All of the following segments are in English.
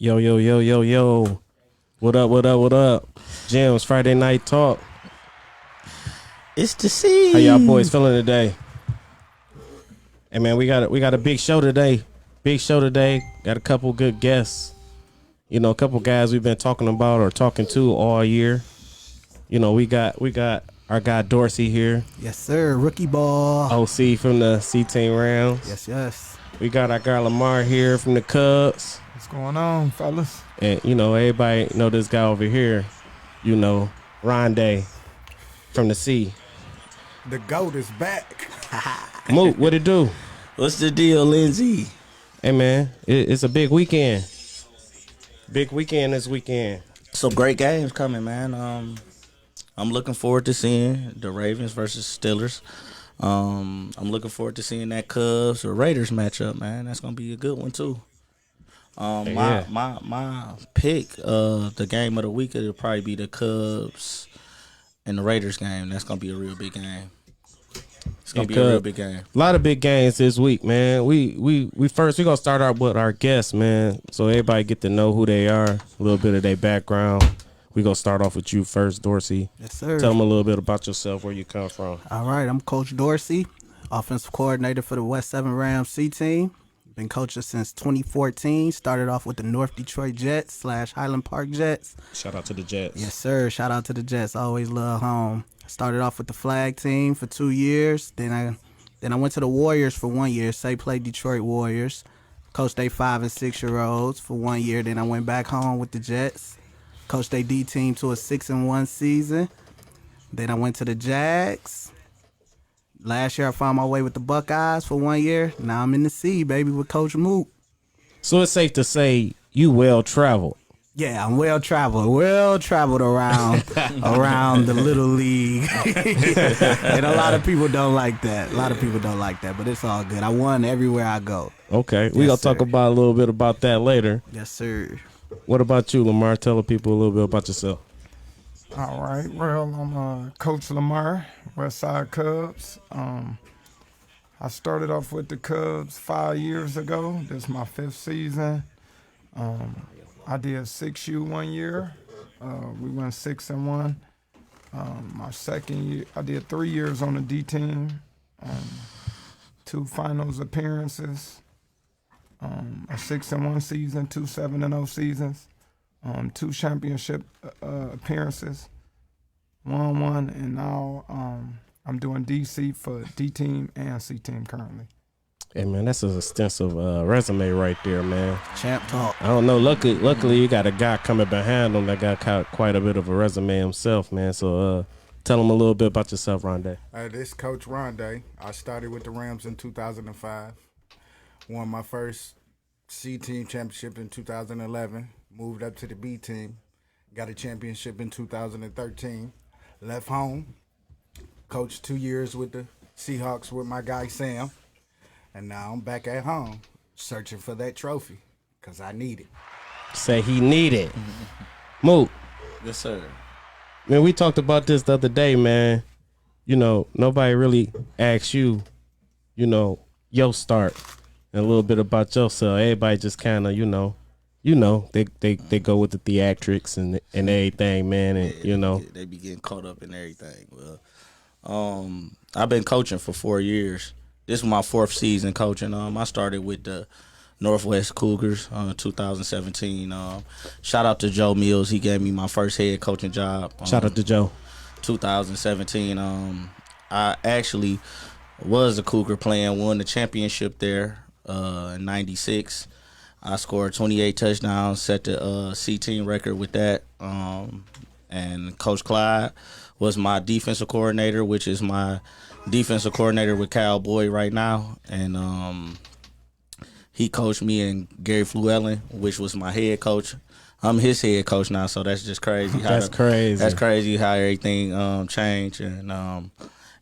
Yo, yo, yo, yo, yo. What up, what up, what up? Jim's Friday Night Talk. It's the sea. How y'all boys feeling today? Hey, man, we got a big show today. Big show today. Got a couple good guests. You know, a couple guys we've been talking about or talking to all year. You know, we got our guy Dorsey here. Yes, sir. Rookie ball. OC from the C-Team Rams. Yes, yes. We got our guy Lamar here from the Cubs. What's going on, fellas? And, you know, everybody know this guy over here. You know, Rondé from the C. The GOAT is back. Moot, what it do? What's the deal, Lindsay? Hey, man, it's a big weekend. Big weekend this weekend. Some great games coming, man. I'm looking forward to seeing the Ravens versus Steelers. I'm looking forward to seeing that Cubs or Raiders matchup, man. That's gonna be a good one too. My pick, the game of the week, it'll probably be the Cubs and the Raiders game. That's gonna be a real big game. It's gonna be a real big game. A lot of big games this week, man. We first gonna start out with our guests, man. So everybody get to know who they are, a little bit of their background. We gonna start off with you first, Dorsey. Yes, sir. Tell them a little bit about yourself, where you come from. All right, I'm Coach Dorsey, offensive coordinator for the West 7 Rams C-Team. Been coaching since 2014. Started off with the North Detroit Jets / Highland Park Jets. Shout out to the Jets. Yes, sir. Shout out to the Jets. Always love home. Started off with the flag team for 2 years. Then I went to the Warriors for 1 year. Played Detroit Warriors. Coached their 5 and 6 year olds for 1 year. Then I went back home with the Jets. Coached their D team to a 6-1 season. Then I went to the Jags. Last year I found my way with the Buckeyes for 1 year. Now I'm in the C, baby, with Coach Moot. So it's safe to say you well traveled. Yeah, I'm well traveled around around the little league. And a lot of people don't like that. But it's all good. I won everywhere I go. Okay, we gonna talk about a little bit about that later. Yes, sir. What about you, Lamar? Tell the people a little bit about yourself. All right. Well, I'm Coach Lamar, Westside Cubs. I started off with the Cubs 5 years ago. This is my 5th season. I did 6U 1 year. We went 6-1. My second year, I did 3 years on the D team. 2 finals appearances. A 6-1 season, 2 7-0 seasons, 2 championship appearances, 1-1, and now I'm doing DC for D team and C team currently. Hey, man, that's an extensive resume right there, man. Champ talk. I don't know. Luckily, you got a guy coming behind him that got quite a bit of a resume himself, man. So tell him a little bit about yourself, Rondé. This is Coach Rondé. I started with the Rams in 2005. Won my first C-Team championship in 2011. Moved up to the B team. Got a championship in 2013. Left home. Coached 2 years with the Seahawks with my guy Sam. And now I'm back at home searching for that trophy because I need it. Say he need it. Moot. Yes, sir. Man, we talked about this the other day, man. You know, nobody really asked you, you know, your start and a little bit about yourself. Everybody just kind of, they go with the theatrics and everything, man. And, They be getting caught up in everything. Well, I've been coaching for 4 years. This is my 4th season coaching. I started with the Northwest Cougars 2017. Shout out to Joe Mills. He gave me my first head coaching job. Shout out to Joe. 2017. I actually was a Cougar player, won the championship there in 96. I scored 28 touchdowns, set the C-Team record with that. And Coach Clyde was my defensive coordinator, which is my defensive coordinator with Cowboy right now. And he coached me and Gary Fluellen, which was my head coach. I'm his head coach now, so that's just crazy. That's crazy How everything changed.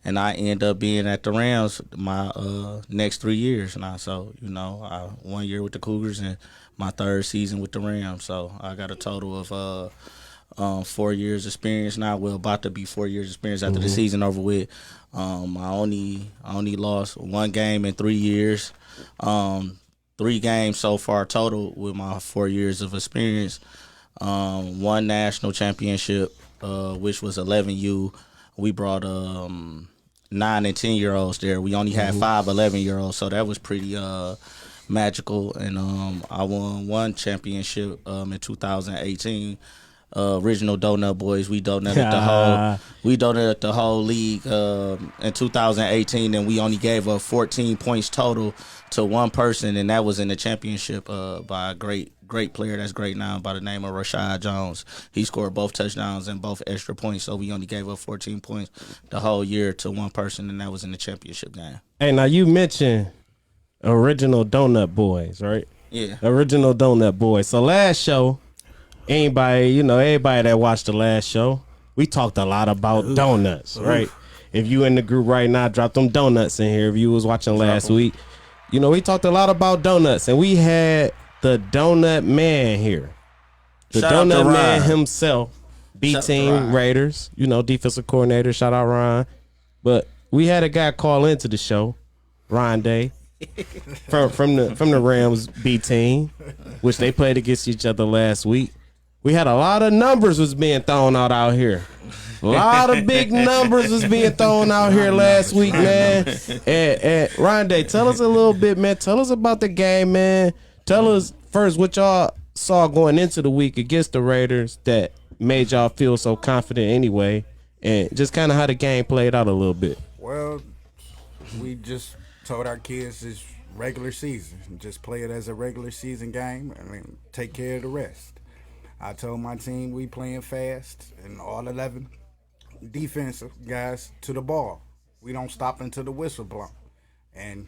And I end up being at the Rams my next 3 years now. So, I 1 year with the Cougars and my 3rd season with the Rams. So I got a total of 4 years experience now. Well, about to be 4 years experience after the season over with. I only lost 1 game in 3 years. 3 games so far total with my 4 years of experience. 1 national championship, which was 11U. We brought 9 and 10-year-olds there. We only had 5 11-year-olds, so that was pretty magical. And I won 1 championship in 2018. Original Donut Boys. We donated the whole league in 2018, and we only gave up 14 points total to one person, and that was in the championship by a great player that's great now by the name of Rashad Jones. He scored both touchdowns and both extra points, so we only gave up 14 points the whole year to one person, and that was in the championship game. Hey, now you mentioned Original Donut Boys, right? Yeah. Original Donut Boys. So last show, everybody that watched the last show, we talked a lot about donuts, right? If you in the group right now, drop them donuts in here. If you was watching last week, we talked a lot about donuts, and we had the Donut Man here. The Shout out to Donut Man Ryan. himself, Shout out to B-Team Ryan. Raiders, defensive coordinator. Shout out Ryan. But we had a guy call into the show, Ryan Day, from the Rams B-Team, which they played against each other last week. We had a lot of numbers was being thrown out here. A lot of big numbers was being thrown out here last week, man. And Ryan Day, tell us a little bit, man. Tell us about the game, man. Tell us first what y'all saw going into the week against the Raiders that made y'all feel so confident anyway, and just kind of how the game played out a little bit. Well, we just told our kids it's regular season. Just play it as a regular season game and take care of the rest. I told my team we playing fast and all 11 defensive guys to the ball. We don't stop until the whistle blow. And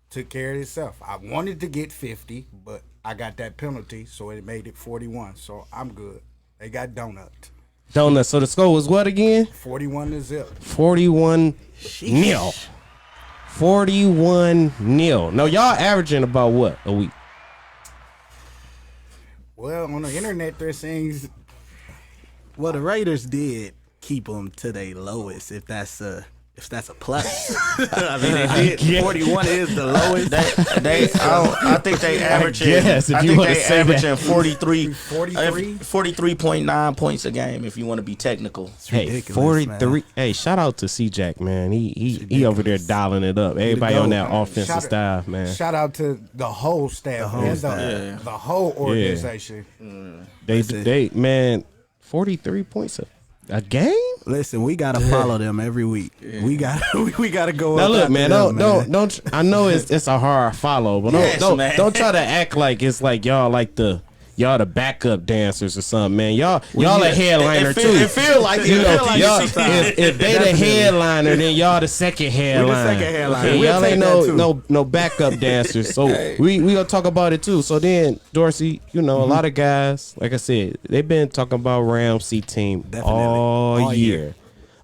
took care of itself. I wanted to get 50, but I got that penalty, so it made it 41. So I'm good. They got donuts. Donuts. So the score was what again? 41-0. 41-0. 41-0. No, y'all averaging about what a week? Well, on the internet, they're saying Well, the Raiders did keep them to their lowest, if that's a plus. I mean, they did. 41 is the lowest. I think they averaging. guess, if I you think wanna they say that. averaging 43, 43? 43.9 points a game. If you want to be technical. Hey, ridiculous, 43. man. Hey, shout out to C-Jack, man. He over there dialing it up. Everybody on that offensive Shout- staff, man. shout out to the whole staff, the whole organization. They man, 43 points a game. Listen, we gotta follow them every week. We gotta go. Now up look, after man, them, don't. I know it's a hard follow, but Yes, man. don't try to act like it's like y'all the backup dancers or something, man. Y'all a headliner too. It feel like You know, it. y'all, if they the headliner, then y'all the second headliner. second headliner. And We'll y'all take ain't that, too. no backup dancers. So we gonna talk about it too. So then Dorsey, a lot of guys, like I said, they've been talking about Rams C team Definitely. all year.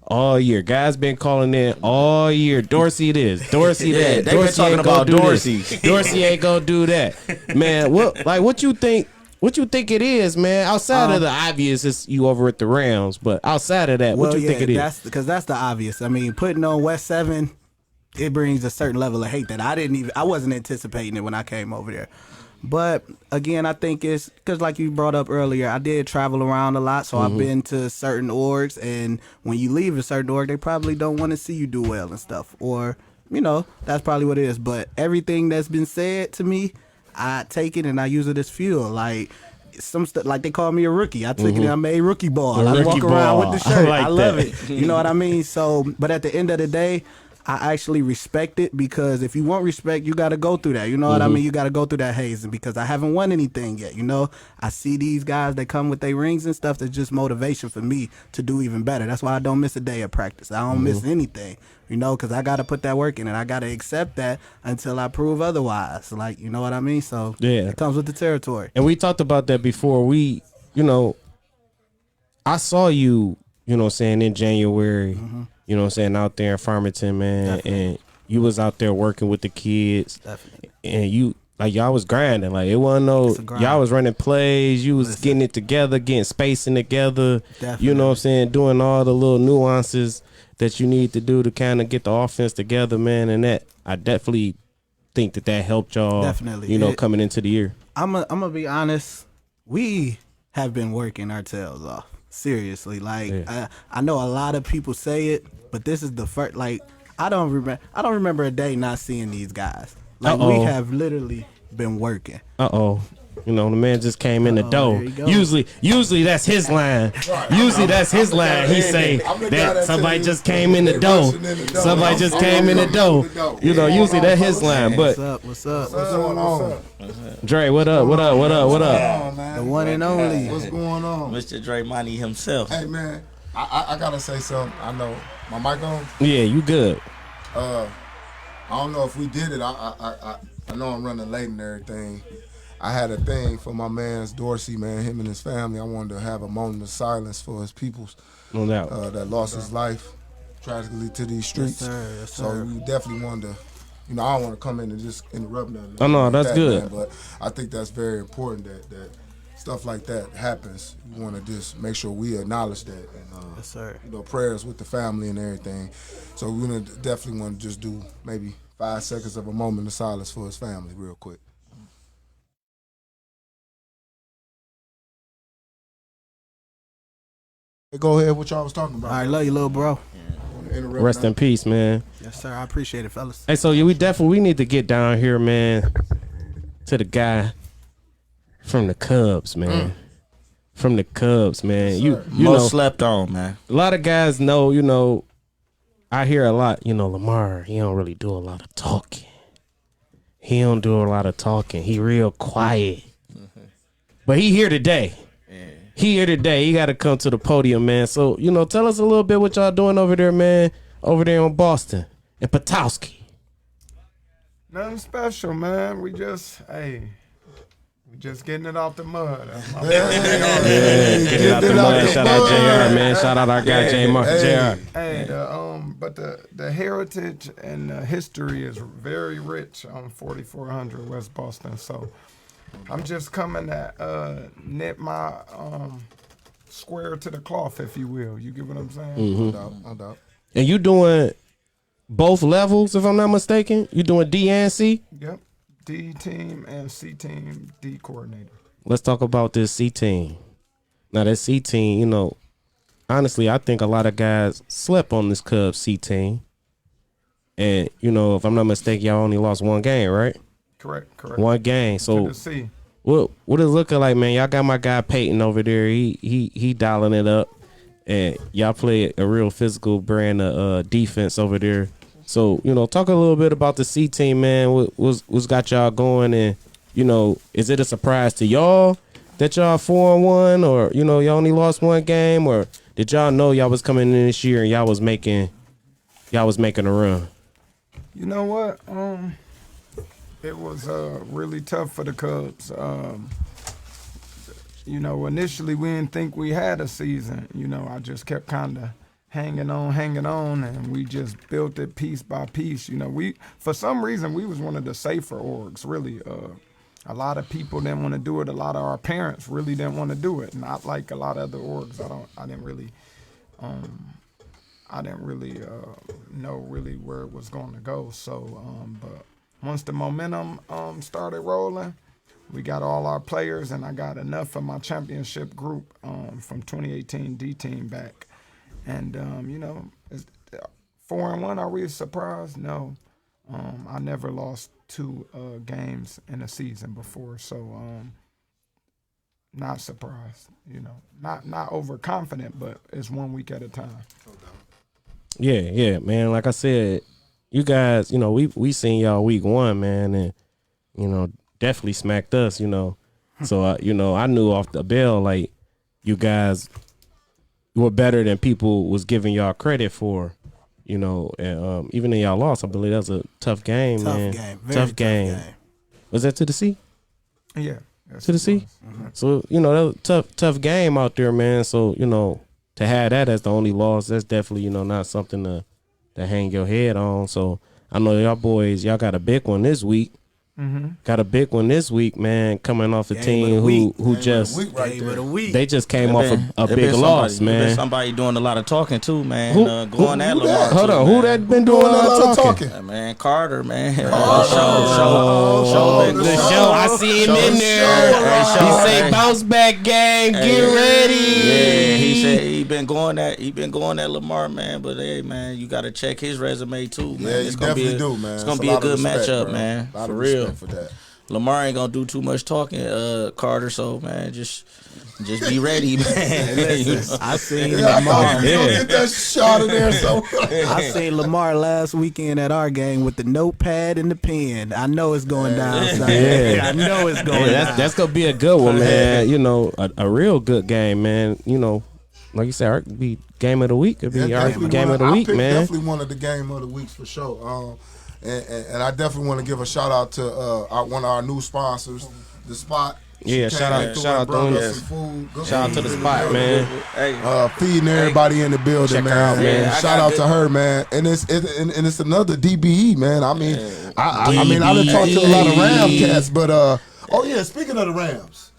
All year. Guys been calling in all year. Dorsey this, Dorsey Yeah, that. they been Dorsey talking ain't gonna about do Dorsey. this. Dorsey ain't gonna do that. Man, what you think? What you think it is, man? Outside of the obvious, it's you over at the Rams, but outside of that, what you think it is? That's the obvious. I mean, putting on West 7, it brings a certain level of hate that I wasn't anticipating it when I came over there. But again, I think it's because, like you brought up earlier, I did travel around a lot, so I've been to certain orgs, and when you leave a certain org, they probably don't want to see you do well and stuff, or that's probably what it is. But everything that's been said to me, I take it and I use it as fuel. Like some stuff, like they call me a rookie. I took it and I made rookie ball. I walk around with the shirt. I like I love that. it. You know what I mean? So, but at the end of the day, I actually respect it, because if you want respect, you got to go through that. You know what I mean? You got to go through that hazing, because I haven't won anything yet. I see these guys that come with their rings and stuff. That's just motivation for me to do even better. That's why I don't miss a day of practice. I don't miss anything, because I got to put that work in, and I got to accept that until I prove otherwise. Like, you know what I mean? So Yeah. it comes with the territory. And we talked about that before. I saw you, saying in January, out there in Farmington, man, and you was out there working with the kids. Definitely. And y'all was grinding. Like, it wasn't It's a grind. y'all was running plays, you was getting it together, getting spacing together. Definitely. You know what I'm saying? Doing all the little nuances that you need to do to kind of get the offense together, man. And that I definitely think that helped y'all? Definitely. You know, coming into the year. I'm gonna be honest. We have been working our tails off. Seriously, like I know a lot of people say it, but this is the first. Like I don't remember a day not seeing these guys. Like we have literally been working. You know, the man just came in the door. There you go. Usually that's his line. Usually that's his line. He say that somebody just came in the door. Somebody just came in the door. You know, usually that's his line. But What's up? What's going on? Dre, what up? The one and only. What's going on? Mr. Dre Money himself. Hey man, I gotta say something. I know my mic on. Yeah, you good. I don't know if we did it. I know I'm running late and everything. I had a thing for my man's Dorsey, man, him and his family. I wanted to have a moment of silence for his peoples No doubt. that lost his life tragically to these streets. Yes, sir. So we definitely wanted to, you know, I don't want to come in and just interrupt nothing. Oh, no, that's good. Man, but I think that's very important that stuff like that happens. You want to just make sure we acknowledge that. And, Yes, sir. You know, prayers with the family and everything. So we're going to definitely want to just do maybe 5 seconds of a moment of silence for his family real quick. Hey, go ahead, what y'all was talking about. All right, love you, little bro. Rest in peace, man. Yes, sir. I appreciate it, fellas. Hey, so yeah, we need to get down here, man, to the guy from the Cubs, man. From the Cubs, man. You Most know, slept on, man. a lot of guys know, you know, I hear a lot, you know, Lamar, he don't really do a lot of talking. He don't do a lot of talking. He real quiet. But he here today. He here today. He got to come to the podium, man. So, you know, tell us a little bit what y'all doing over there, man. Over there in Boston. In Petoskey. Nothing special, man. We just getting it out the mud. Get it out the mud. Shout out JR, man. Shout out our guy JR. Hey, but the heritage and the history is very rich on 4400 West Boston. So I'm just coming to knit my square to the cloth, if you will. You get what I'm saying? No doubt. And you doing both levels, if I'm not mistaken? You doing D and C? Yep. D team and C team D coordinator. Let's talk about this C team. Now, that C team, you know, honestly, I think a lot of guys slept on this Cubs C team. And, you know, if I'm not mistaken, y'all only lost one game, right? Correct. One game. So To the C. what it looking like, man? Y'all got my guy Peyton over there. He dialing it up. And y'all play a real physical brand of defense over there. So, you know, talk a little bit about the C team, man. What's got y'all going? And, you know, is it a surprise to y'all that y'all 4-1, or, you know, y'all only lost one game, or did y'all know y'all was coming in this year and y'all was making a run? You know what? It was really tough for the Cubs. You know, initially we didn't think we had a season. You know, I just kept kind of hanging on, and we just built it piece by piece. You know, for some reason we was one of the safer orgs. Really, a lot of people didn't want to do it. A lot of our parents really didn't want to do it. Not like a lot of other orgs. I didn't really know really where it was going to go. So, but once the momentum started rolling, we got all our players, and I got enough of my championship group from 2018 D team back. And, you know, 4-1, are we surprised? No. I never lost 2 games in a season before, so not surprised, you know. Not overconfident, but it's 1 week at a time. Yeah, man. Like I said, you guys, you know, we seen y'all week 1, man, and, you know, definitely smacked us, you know. So, you know, I knew off the bell, like, you guys were better than people was giving y'all credit for, you know. And even in y'all loss, I believe that was a tough game, man. Very tough game. Was that to the C? Yeah. To the C? So, you know, that was a tough game out there, man. So, you know, to have that as the only loss, that's definitely, you know, not something to hang your head on. So I know y'all boys, y'all got a big one this week. Got a big one this week, man. Coming off a Game team of the who week. just Game of the week. they just came off a There big been loss, somebody- there been man. Somebody doing a lot of talking too, man. Who- Going at who Lamar. that? Hold too, on, man. who that been doing a lot of talking? Man, Carter, man. Show The show, I see him in there. He say bounce back game, get ready. Yeah, he said he been going at Lamar, man. But hey, man, you got to check his resume too, man. Yeah, It's you gonna be definitely do, man. It's gonna It's be a a lot of good respect, matchup, bro. man. A lot For of real. respect for that. Lamar ain't gonna do too much talking, Carter. So man, just be ready, man. You know? I seen Yeah, I thought Lamar. you was gonna get that shot in there. So I seen Lamar last weekend at our game with the notepad and the pen. I know it's going down. Son. Yeah. I know it's going Hey, down. that's gonna be a good one, man. You know, a real good game, man. You know, like you said, it could be game of the week. Could be our definitely game of the I week, picked man. Definitely one of the game of the weeks for sure. And I definitely want to give a shout out to one of our new sponsors, The Spot. She Yeah, came shout out- through shout and out brought to us them. some food. Good Shout out to food The in Spot, building. Hey, Feeding everybody in the building, Check her man. out, man. I Shout got out good- to her, man. And it's another DBE, man. I mean, I mean, I done talked to a lot of Ram cats, but oh yeah, speaking of the Rams,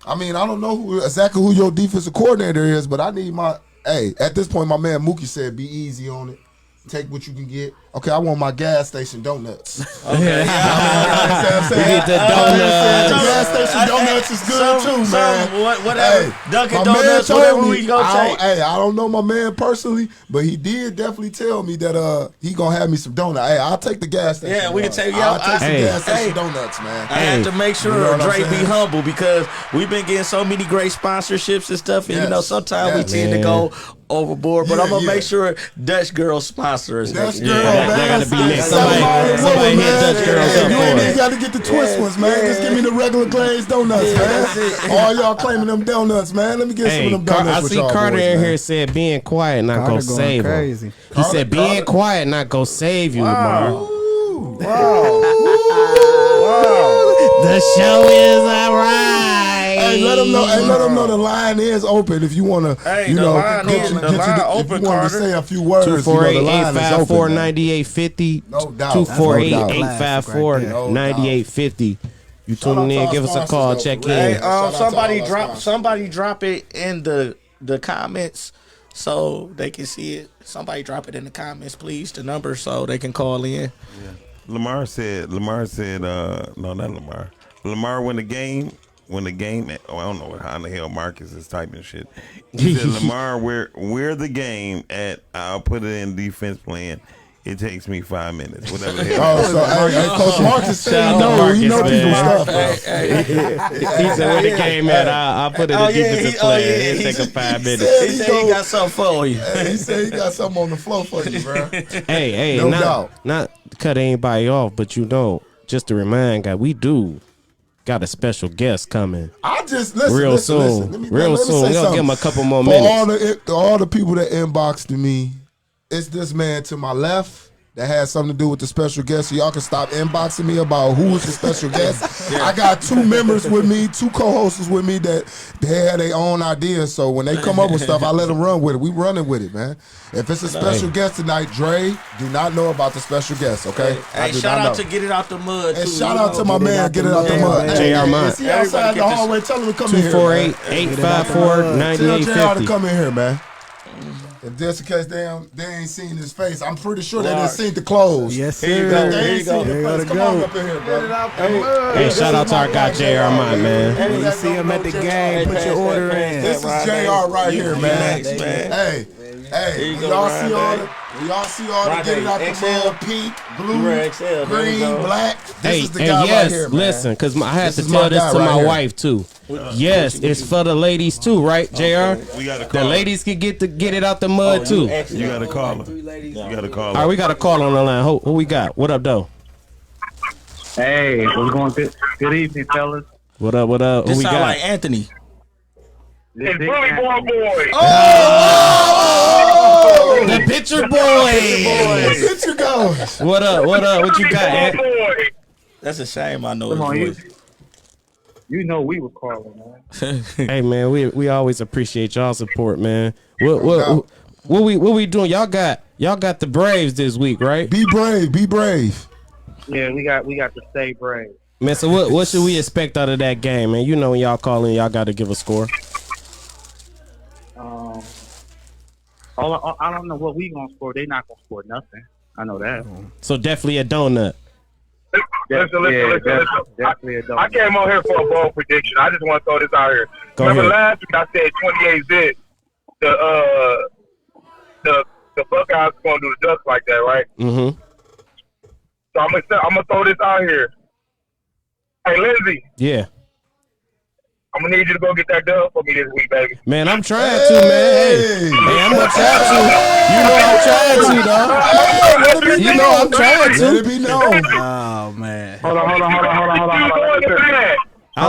I mean, I don't know exactly who your defensive coordinator is, but I need at this point, my man Mookie said, be easy on it. Take what you can get. Okay, I want my gas station donuts. We get the donuts. Gas station donuts is good too, man. Whatever. Hey, Dunkin' my Donuts, man whatever told we me, go I take. don't- Hey, I don't know my man personally, but he did definitely tell me that he gonna have me some donuts. Hey, I'll take the gas station. Yeah, we can donuts. take- I'll take some Hey. gas station Hey. donuts, man. I have to make sure You know what I'm Dre be saying? humble because we've been getting so many great sponsorships and stuff, and you know Yes. sometimes we Yes. tend to go overboard. But Yeah, I'm gonna yeah. make sure Dutch Girl sponsors. Dutch Yeah, Girl, that man. gotta be next. Somebody Somebody hit man. Dutch Girls Hey, up you for ain't us. even got to get the twist ones, man. Just give me the regular glazed donuts, man. All y'all claiming them donuts, man. Let me get some Hey, of them donuts I with see y'all Carter boys, in man. here said being quiet not Carter gonna going save crazy. him. He said being Carter. quiet not gonna save you, Lamar. Ooh. The show is alright. Hey, let them know. Hey, let them know the line is open if you want to. Hey, you the know, line get open, you, the get you, line if open, you want to Carter. say a few words, you know, the line is open. 248-854-9850. No doubt. 248-854-9850. You Shout out tuning to in, our give us a sponsors, call, though, check for real. in. Shout out to Somebody all our sponsors. somebody drop it in the comments so they can see it. Somebody drop it in the comments, please. The number so they can call in. Lamar said, no, not Lamar. Lamar won the game. I don't know how in the hell Marcus is typing shit. He said, Lamar, where the game at? I'll put it in defense plan. It takes me 5 minutes. Whatever the hell. Oh, so hey, Coach Marcus said Shout he out to know, he know Marcus, people man. stuff, bro. He said where the game at? I'll put it in defensive play. It'll take him 5 minutes. He said he got something for you. Hey, he said he got something on the floor for you, bro. Hey, No doubt. not to cut anybody off, but you know, just to remind guy, we do got a special guest coming I just listen. real listen, soon. Listen. Let me Real say soon. We'll something. give him a couple more For minutes. all the people that inboxed to me, it's this man to my left that has something to do with the special guest. So y'all can stop inboxing me about who is the special guest. I got two members with me, two co-hosts with me that they had their own ideas. So when they come up with stuff, I let them run with it. We running with it, man. If it's a special guest tonight, Dre, do not know about the special guest, okay? I Hey, do shout not out know. to Get It Out the Mud, too. And shout out to my man, Get It Out the Mud. mud. Yeah, Hey, JR Mud. is he outside the hallway? Tell him to come in here. man. 248-854-9850. Tell JR to come in here, man. And just in case they ain't seen his face, I'm pretty sure they didn't see the clothes. Yes, sir. Here you go. They Here ain't you go. seen the There face. you Come go. on up in here, bro. Hey, shout out to our guy JR Mott, man. When you see him at the game, put your order in. This is JR right here, man. Next, man. Hey, Here you when go, y'all Ryan, see all baby. the Ryan, Get It Out the XL. mud, pink, blue, Wear XL, there we green, go. black. This Hey, is the hey, guy yes, right here, man. listen, because I had This to is tell my this guy to right my here. wife, too. Yes, it's for the ladies, too, right, JR? We got to The call her. ladies can get it out the mud, too. You got to call her. You got to call All right, her. we got a call on the line. Who we got? What up, though? Hey, what's going on? Good evening, fellas. What up, what up? Who This we sound got? like Anthony. This Big Anthony. The Pitcher Boys. Get you going. What up, what up? What you got, Ant? That's a shame I know Come on, his voice. you know we were calling, man. Hey, man, we always appreciate y'all support, man. What we doing? Y'all got the Braves this week, right? Be brave. Be brave. Yeah, we got to stay brave. Man, so what should we expect out of that game, man? You know when y'all call in, y'all got to give a score. I don't know what we gonna score. They not gonna score nothing. I know that. So definitely a donut. Listen. Definitely a donut. I came on here for a bold prediction. I just want to throw this out here. Go Remember ahead. last week I said 28 zip. The Buckeyes gonna do the Ducks like that, right? Mm-hmm. So I'm gonna throw this out here. Hey, Lindsay, Yeah. I'm gonna need you to go get that dub for me this week, baby. Man, I'm trying to, man. Hey, I'm gonna try to. You know I'm trying to, dog. You know I'm trying to. Let it be known. Oh man. Hold on. I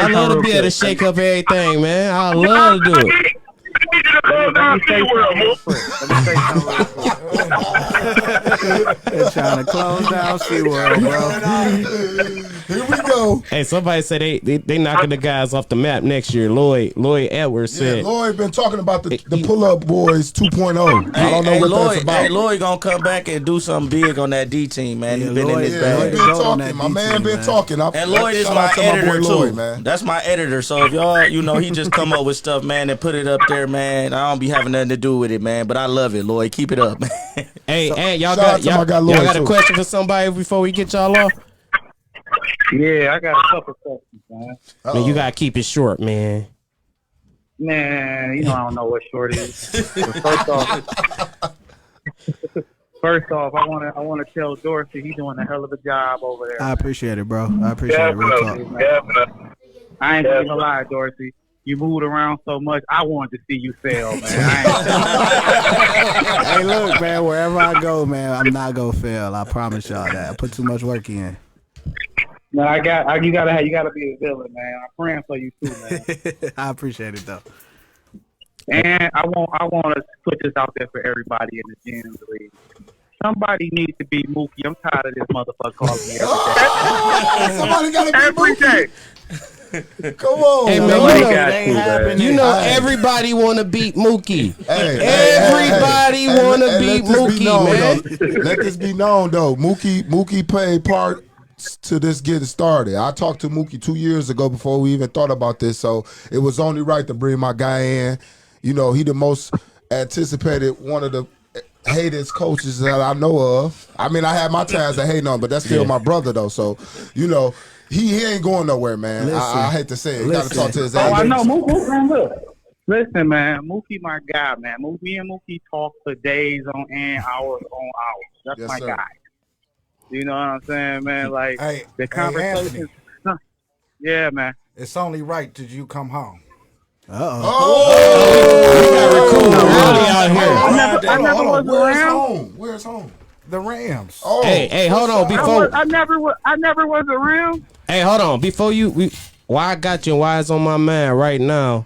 love to be able to shake up everything, man. I love to do it. I need you to close down SeaWorld, They're trying to close down SeaWorld, bro. Here we go. Hey, somebody said they knocking the guys off the map next year. Lloyd Edwards Yeah, said. Lloyd been talking about the pull-up boys 2.0. I don't know what Lloyd, that's about. Hey, Lloyd gonna come back and do something big on that D team, man. Yeah, He been in Lloyd- his Yeah, bag. he been talking. My man been talking. And Lloyd is Shout my out to editor boy too. Lloyd, man. That's my editor. So if y'all, he just come up with stuff, man, and put it up there, man. I don't be having nothing to do with it, man. But I love it, Lloyd. Keep it up, man. Hey, y'all shout out to my guy Lloyd, y'all got a too. question for somebody before we get y'all off? Yeah, I got a couple questions, man. Man, you gotta keep it short, man. Man, I don't know what short is. But first off, I wanna tell Dorsey he's doing a hell of a job over there. I appreciate it, bro. I appreciate it. Real talk. Definitely. I ain't gonna lie, Dorsey. You moved around so much. I wanted to see you fail, man. Hey, look, man. Wherever I go, man, I'm not gonna fail. I promise y'all that. I put too much work in. No, you gotta be a villain, man. I'm praying for you too, man. I appreciate it though. And I want to put this out there for everybody in the GM's league. Somebody needs to be Mookie. I'm tired of this motherfucker calling me Somebody gotta be Every day. Come on. Hey, man, man. Everybody want to beat Mookie. Hey, Everybody want to beat let this be Mookie, known, man. though. Let this be known, though. Mookie played part to this getting started. I talked to Mookie 2 years ago before we even thought about this, so it was only right to bring my guy in. He the most anticipated, one of the hated coaches that I know of. I mean, I had my times to hate on, but that's still my brother, though. So, he ain't going nowhere, man. I hate to say it. You got to talk to his agent. I know. Mookie, man, look. Listen, man. Mookie, my guy, man. Me and Mookie talk for days on end, hours on hours. That's Yes, my sir. guy. You know what I'm saying, man? Like, Hey, the conversation. Anthony, Yeah, man. it's only right that you come home. I never was Where's around. home? Where's home? The Rams. Oh, Hey, hold on. I never was around. Hey, hold on. Before why I got you and why it's on my mind right now.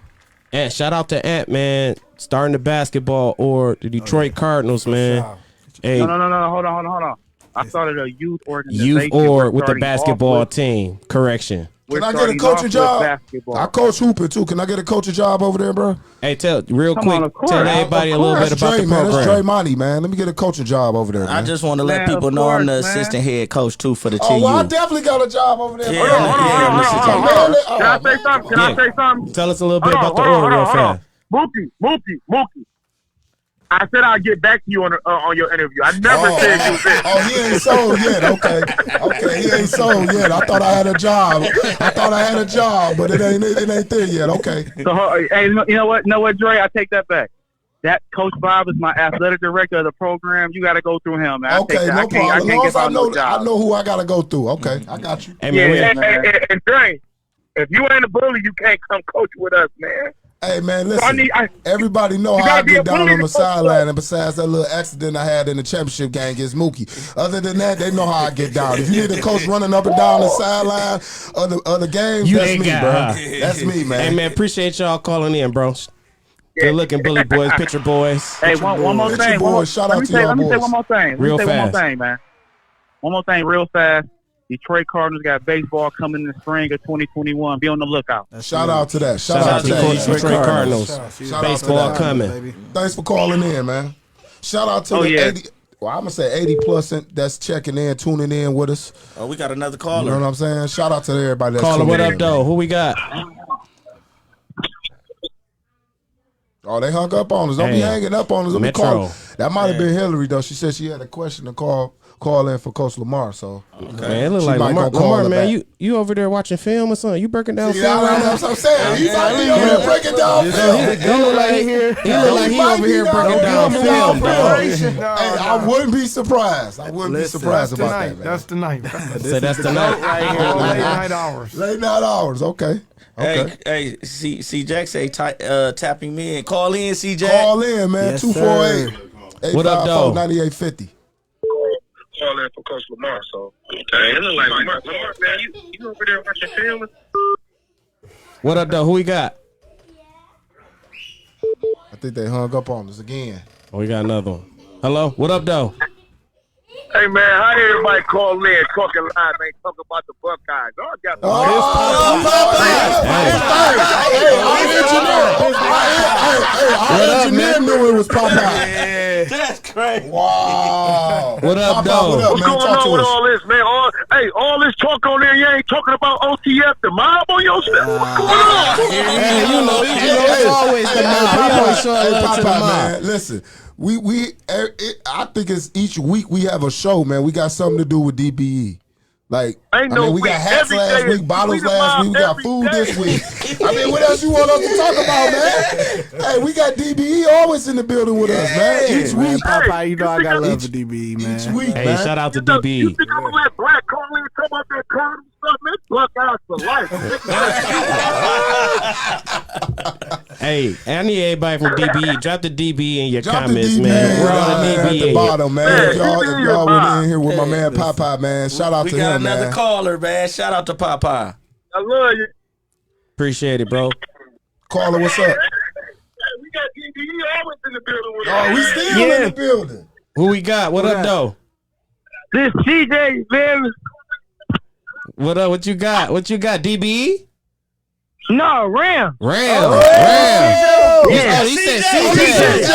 And shout out to Ant, man, starting the basketball or the Detroit Cardinals, man. Hey, No. Hold on. I started a youth organization. youth or with the starting basketball off with- team. Correction. we're Can I get a starting coaching off with job? basketball. I coach hooping too. Can I get a coaching job over there, bro? Hey, tell real Come quick. on, of course. Tell everybody a little bit That's about Dre, the man. That's Dre program. Money, man. Let me get a coaching job over there, man. I just want to let Man, people of know I'm the course, man. assistant head coach too for the Oh, well, I TU. definitely got a job over there. Yeah, bro. hold on. Can I say something? Can I say something? Tell us a little bit Hold about the on, org real hold on. fast. Mookie. I said I'll get back to you on your interview. I never said you did. Oh, he ain't sold yet. Okay, he ain't sold yet. I thought I had a job. But it ain't there yet. Okay. So, hey, you know what? Dre? I take that back. That Coach Bob is my athletic director of the program. You got to go through him, man. I Okay, take that. no I problem. As can't long give as I out no know, job. I know who I gotta go through. Okay, I got you. Hey, man, Yeah, man. And Dre, if you ain't a bully, you can't come coach with us, man. Hey, man, So I listen. need- I- Everybody know You how I gotta be get a down bully on to the coach sideline, us. and besides that little accident I had in the championship game against Mookie. Other than that, they know how I get down. If you need a coach running up and down the sideline of the games, You that's ain't me, got, bro. huh? That's me, man. Hey, man, appreciate y'all calling in, bro. Good looking bully boys, picture boys. Hey, one more Picture thing. boys, shout out to y'all Let me say boys. one more thing. Real One more fast. thing, man. One more thing, real fast. Detroit Cardinals got baseball coming in the spring of 2021. Be on the lookout. Shout out to that. Shout out to Detroit Cardinals. Shout out to Baseball that. coming. Thanks for calling in, man. Shout out to Oh, the yeah. Well, I'm gonna say 80 plus that's checking in, tuning in with us. Oh, we got another You caller. know what I'm saying? Shout out to everybody that's Caller, tuning what in. up, though? Who we got? Oh, they hung up on us. Don't be Hey, hanging up on us. Let me Metro. call. That might have been Hillary though. She said she had a question to call in for Coach Lamar. So Man, it look She like might Lamar, gonna call her man, back. you over there watching film or something? You breaking down See, film right now? that's what I'm saying. He might be over there breaking down film. He look like he might over be here down breaking there down breaking film, down dog. film. Hey, I wouldn't be surprised. I wouldn't be surprised That's about tonight. that, man. That's tonight. So that's the night. right here. Late night hours. Late night hours. Okay. Hey, C Jack say tapping me in. Call in, CJ. Call in, man. Yes, 248 What up, dog? 9850. Call in for Coach Lamar, so. Okay, it look like Lamar, man, you over there watching film? What up, though? Who we got? I think they hung up on us again. Oh, we got another one. Hello? What up, though? Hey, man, how everybody call in, talking live, man, talking about the Buckeyes? Oh, I got Our engineer knew it was Popeye. That's crazy. Wow. What up, Popeye, dog? what up, What's man? going Talk on to with us. all this, man? All this talk on there, you ain't talking about OTF, the mob on your stuff? What's going on? Hey, you know, it's always the mob. We always show love to the Popeye, mob. man. Listen, I think it's each week we have a show, man. We got something to do with DBE. Like, Ain't no we got week. hats Every last day week, is bottles we the last mob week, we got every food day. this week. I mean, what else you want us to talk about, man? Hey, we got DBE always in the building with us, man. Each Man, week. Popeye, you know I got love Each- for DB, man. Each week, Hey, man. shout out to You know, you DB. think I'm gonna let Black call in and talk about that condom stuff? Man, Buckeyes for life. Hey, I need everybody from DB. Drop the DB in your Drop the comments, DB man. We're on at the DB. the in bottom, man. Man, If y'all DB went is in here with my man Popeye, man, shout out We to got him, another man. caller, man. Shout out to Popeye. I love you. Appreciate it, bro. Caller, what's up? Hey, we got DBE always in the building with Oh, we us. still in the building. Who we got? What up, though? This CJ, man. What up? What you got? What you got? DBE? No, Ram. Ram. Oh, Ram. Yeah. Oh, he said CJ.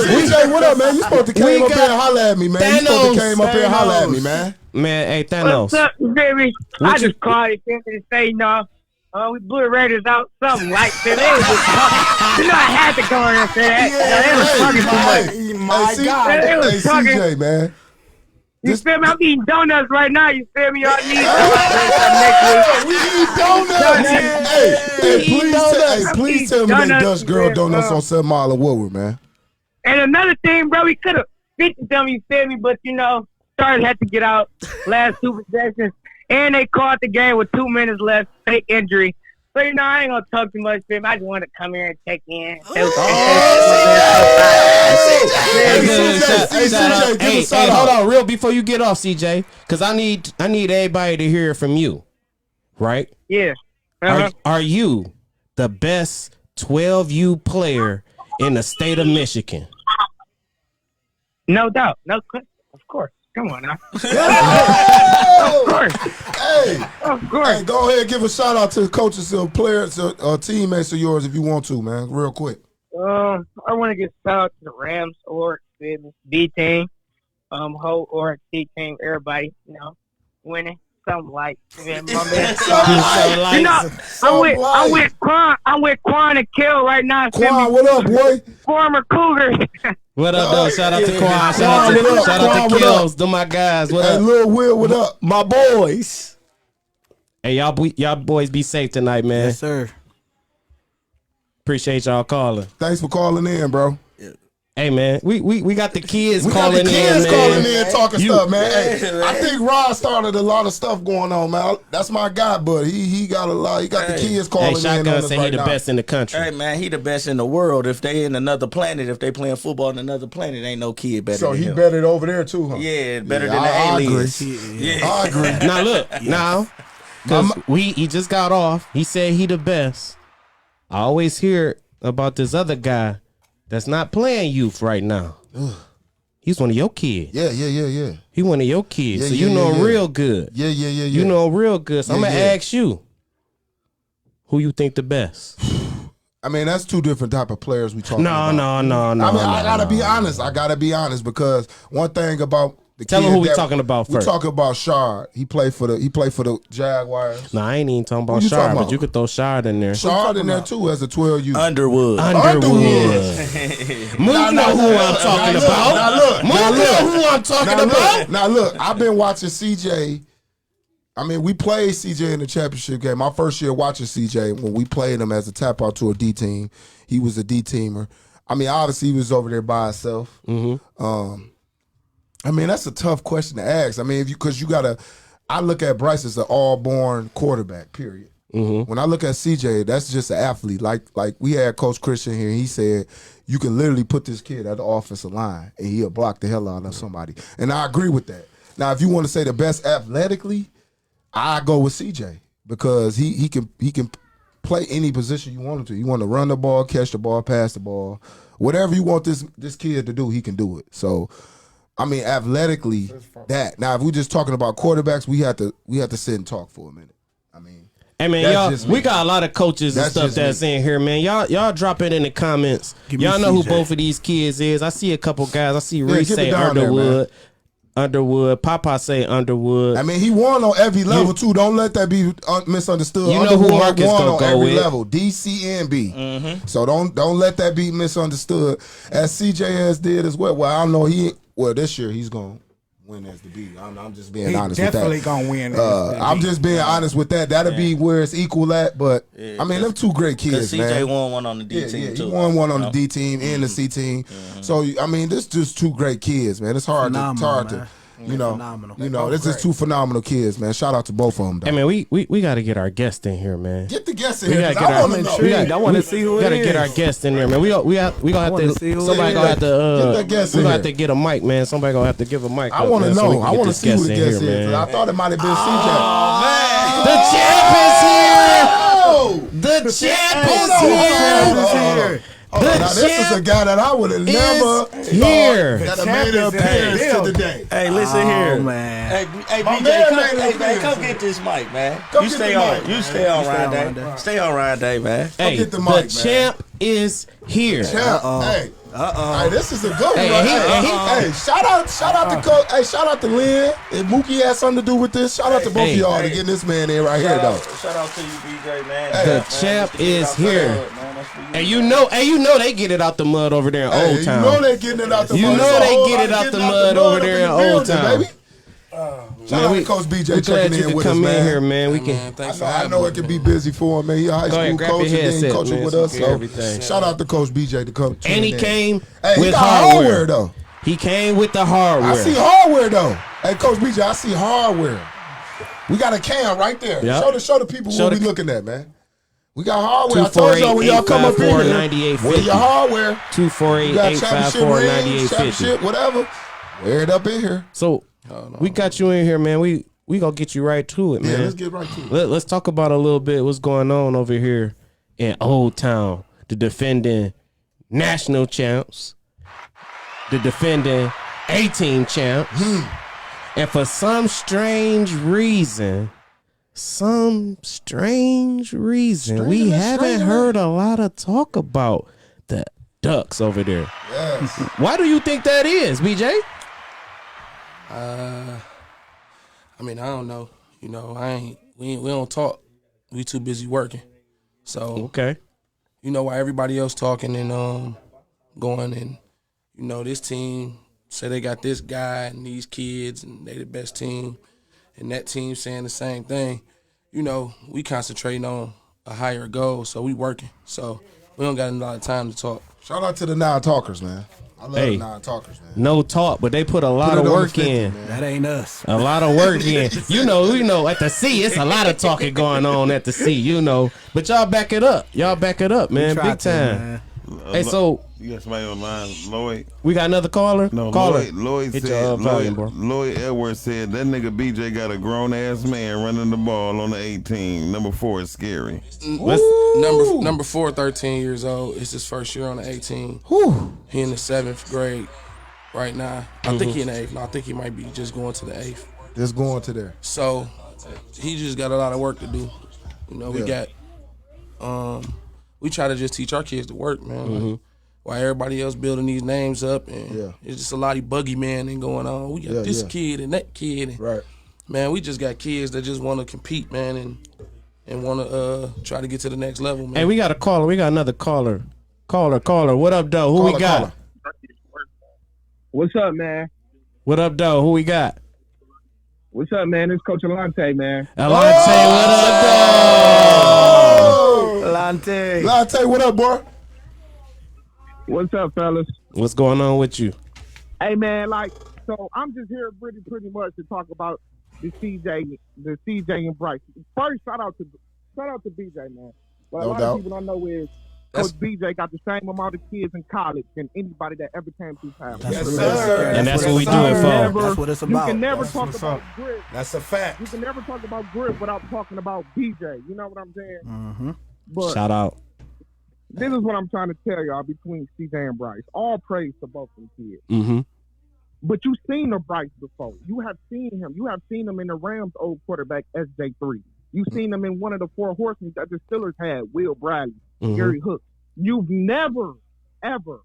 CJ, what up, man? You supposed to came up here and holler at me, man. You supposed to came up here and holler at me, man. Man, hey, Thanos. What's up, baby? What I you- just called it to say, we blew the Raiders out something like that. I had to come on and say that. They was talking too much. My God. They was Hey, talking. CJ, man. You feel me? I'm eating donuts right now. You feel me? Y'all need We eat donuts. Please tell me they Donuts, Dutch girl man, donuts on 7 Mile of Woodward, man. And another thing, bro, we could have fixed them, you feel me? But, Stars had to get out last 2 possessions. And they caught the game with 2 minutes left, fake injury. So, I ain't going to talk too much, feel me? I just want to come here and check in. Hey, hold on, real before you get off, CJ, because I need everybody to hear it from you, right? Yeah. Uh-huh. Are you the best 12U player in the state of Michigan? No doubt. No question. Of course. Come on now. Of course. Hey, Of course. hey, go ahead and give a shout out to the coaches or players or teammates of yours if you want to, man, real quick. I want to give shout out to the Rams or B team, whole or C team, everybody, winning. Something like my man. I'm with Quan and Kill right now. Quan, what up, boy? Former Cougar. What up, though? Shout out to Quan. Shout out to Kills. Them my guys. What Hey, up? Lil Will, what up? My boys. Hey, y'all boys be safe tonight, man. Yes, sir. Appreciate y'all calling. Thanks for calling in, bro. Hey, man, we got the kids We calling got the kids in, calling man. in talking stuff, man. Hey, I think Rod started a lot of stuff going on, man. That's my guy, but he got a lot. He got the kids calling Hey, in on Shotgun us say right he the now. best in the country. Hey, man, he the best in the world. If they in another planet, if they playing football on another planet, ain't no kid better So than he him. betted over there too, huh? Yeah, better Yeah, than the I aliens. agree. I agree. Now look, now, because he just got off. He said he the best. I always hear about this other guy that's not playing youth right now. He's one of your kids. Yeah. He one of your kids, Yeah, so yeah, you know yeah, him yeah. real good. Yeah. You know him real good. So I'm Yeah, gonna yeah. ask you, who you think the best? I mean, that's two different type of players we talking about. No. I mean, I gotta be honest. I gotta be honest because one thing about the Tell kid them who we that- talking about first. We talking about Shard. He played for the Jaguars. No, I ain't even talking about Who you talking Shard, but about? you could throw Shard in there. Shard in there too as a 12U. Underwood. Mook know who I'm talking about. Mook know who I'm talking about. Now look, I've been watching CJ. I mean, we played CJ in the championship game. My first year watching CJ, when we played him as a tap out to a D team, he was a D teamer. I mean, obviously he was over there by himself. I mean, that's a tough question to ask. I mean, because you gotta. I look at Bryce as an all-born quarterback. Period. When I look at CJ, that's just an athlete. Like we had Coach Christian here. He said you can literally put this kid at the offensive line and he'll block the hell out of somebody. And I agree with that. Now, if you want to say the best athletically, I go with CJ because he can play any position you want him to. You want to run the ball, catch the ball, pass the ball, whatever you want this kid to do, he can do it. So, I mean, athletically, that. Now, if we're just talking about quarterbacks, we have to sit and talk for a minute. I mean, hey man, y'all, we got a lot of coaches and stuff that's in here, man. Y'all drop it in the comments. Y'all know who both of these kids is. I see a couple guys. I see Reese say Underwood. Underwood. Papa say Underwood. I mean, he won on every level too. Don't let that be misunderstood. You know who Marcus won gonna on go every with. level, D, C, and B. So don't let that be misunderstood. As CJS did as well. Well, I don't know. This year he's gonna win as the B. I'm just being honest with that. Definitely gonna win. I'm just being honest with that. That'll be where it's equal at. But I mean, them two great kids, man. CJ won one on the D team too. He won one on the D team and the C team. So I mean, this just two great kids, man. It's hard to. This is two phenomenal kids, man. Shout out to both of them. Though. Hey man, we got to get our guest in here, man. Get the guest in here. I want to know. I want to see who it is. We got to get our guest in there, man. We gonna have to. Somebody gonna have to. We gonna have to get a mic, man. Somebody gonna have to give a mic. I want to know. I want to see who the guest is. I thought it might have been CJ. Oh man, the champ is here. The champ is here. Now this is a guy that I would have never here. That made an appearance today. Hey, listen here, man. Hey, BJ, come get this mic, man. You stay on, Ryan. Stay on, Ryan, man. Hey, get the mic, the champ is here. Hey. Hey, this is a good one. Hey, shout out to Coach. Hey, shout out to Lynn. If Mookie has something to do with this, shout out to both of y'all to getting this man in right here, though. Shout out to you, BJ, man. The champ is here. And you know they get it out the mud over there in Old Town. You know they getting it out the mud. You know they get it out the mud over there in Old Town. Shout out to Coach BJ checking in with us, man. In here, man. We can. I know it can be busy for him, man. He a high school coach and then coaching with us. So shout out to Coach BJ to come. And he came with with hardware though. He came with the hardware. I see hardware though. Hey, Coach BJ, I see hardware. We got a cam right there. Yep. Show the people what we looking at, man. We got hardware. I told y'all when y'all come up in here, wear your hardware. 248-854-9850. Championship, whatever. Wear it up in here. So we got you in here, man. We gonna get you right to it, man. Yeah, let's get right to it. Let's talk about a little bit what's going on over here in Old Town. The defending national champs, the defending A-team champs, and for some strange reason, we haven't heard a lot of talk about the Ducks over there. Yes. Why do you think that is, BJ? I mean, I don't know. You know, we don't talk. We too busy working. So okay. You know, while everybody else talking and going and this team say they got this guy and these kids and they the best team, and that team saying the same thing. You know, we concentrating on a higher goal, so we working. So we don't got a lot of time to talk. Shout out to the non-talkers, man. I love the non-talkers, man. No talk, but they put a lot of work in. That ain't us. A lot of work in. You know, at the C, it's a lot of talking going on at the C, But y'all back it up. Man. Big time. Hey, so you got somebody online, Lloyd? We got another caller? No, caller. Lloyd said, Lloyd Edwards said that nigga BJ got a grown ass man running the ball on the 18. Number 4 is scary. Number 4, 13 years old. It's his first year on the 18. He in the 7th grade right now. I think he in the 8th. No, I think he might be just going to the 8th. Just going to there. So he just got a lot of work to do. We got we try to just teach our kids to work, man. Like, while everybody else building these names up, and it's just a lot of buggy man and going on. We got this kid and that kid. And, right. Man, we just got kids that just want to compete, man, and want to try to get to the next level, man. Hey, we got a caller. We got another caller. Caller. What up, though? Who we got? What's up, man? What up, though? Who we got? What's up, man? It's Coach Alante, man. Alante, what up, though? Lante, what up, boy? What's up, fellas? What's going on with you? Hey, man, so I'm just here pretty much to talk about the CJ and Bryce. First, shout out to BJ, man. But a lot of people don't know is Coach BJ got the same amount of kids in college than anybody that ever came through town. Yes, sir. And that's what we do it for. That's what it's about. You can never talk about grit. That's a fact. You can never talk about grit without talking about BJ. You know what I'm saying? Mm-hmm. But Shout out. this is what I'm trying to tell y'all between CJ and Bryce. All praise to both of them kids. Mm-hmm. But you've seen the Bryce before. You have seen him. You have seen him in the Rams' old quarterback, SJ3. You've seen him in one of the four horsemen that the Steelers had, Will Bradley, Gary Hook. You've never, ever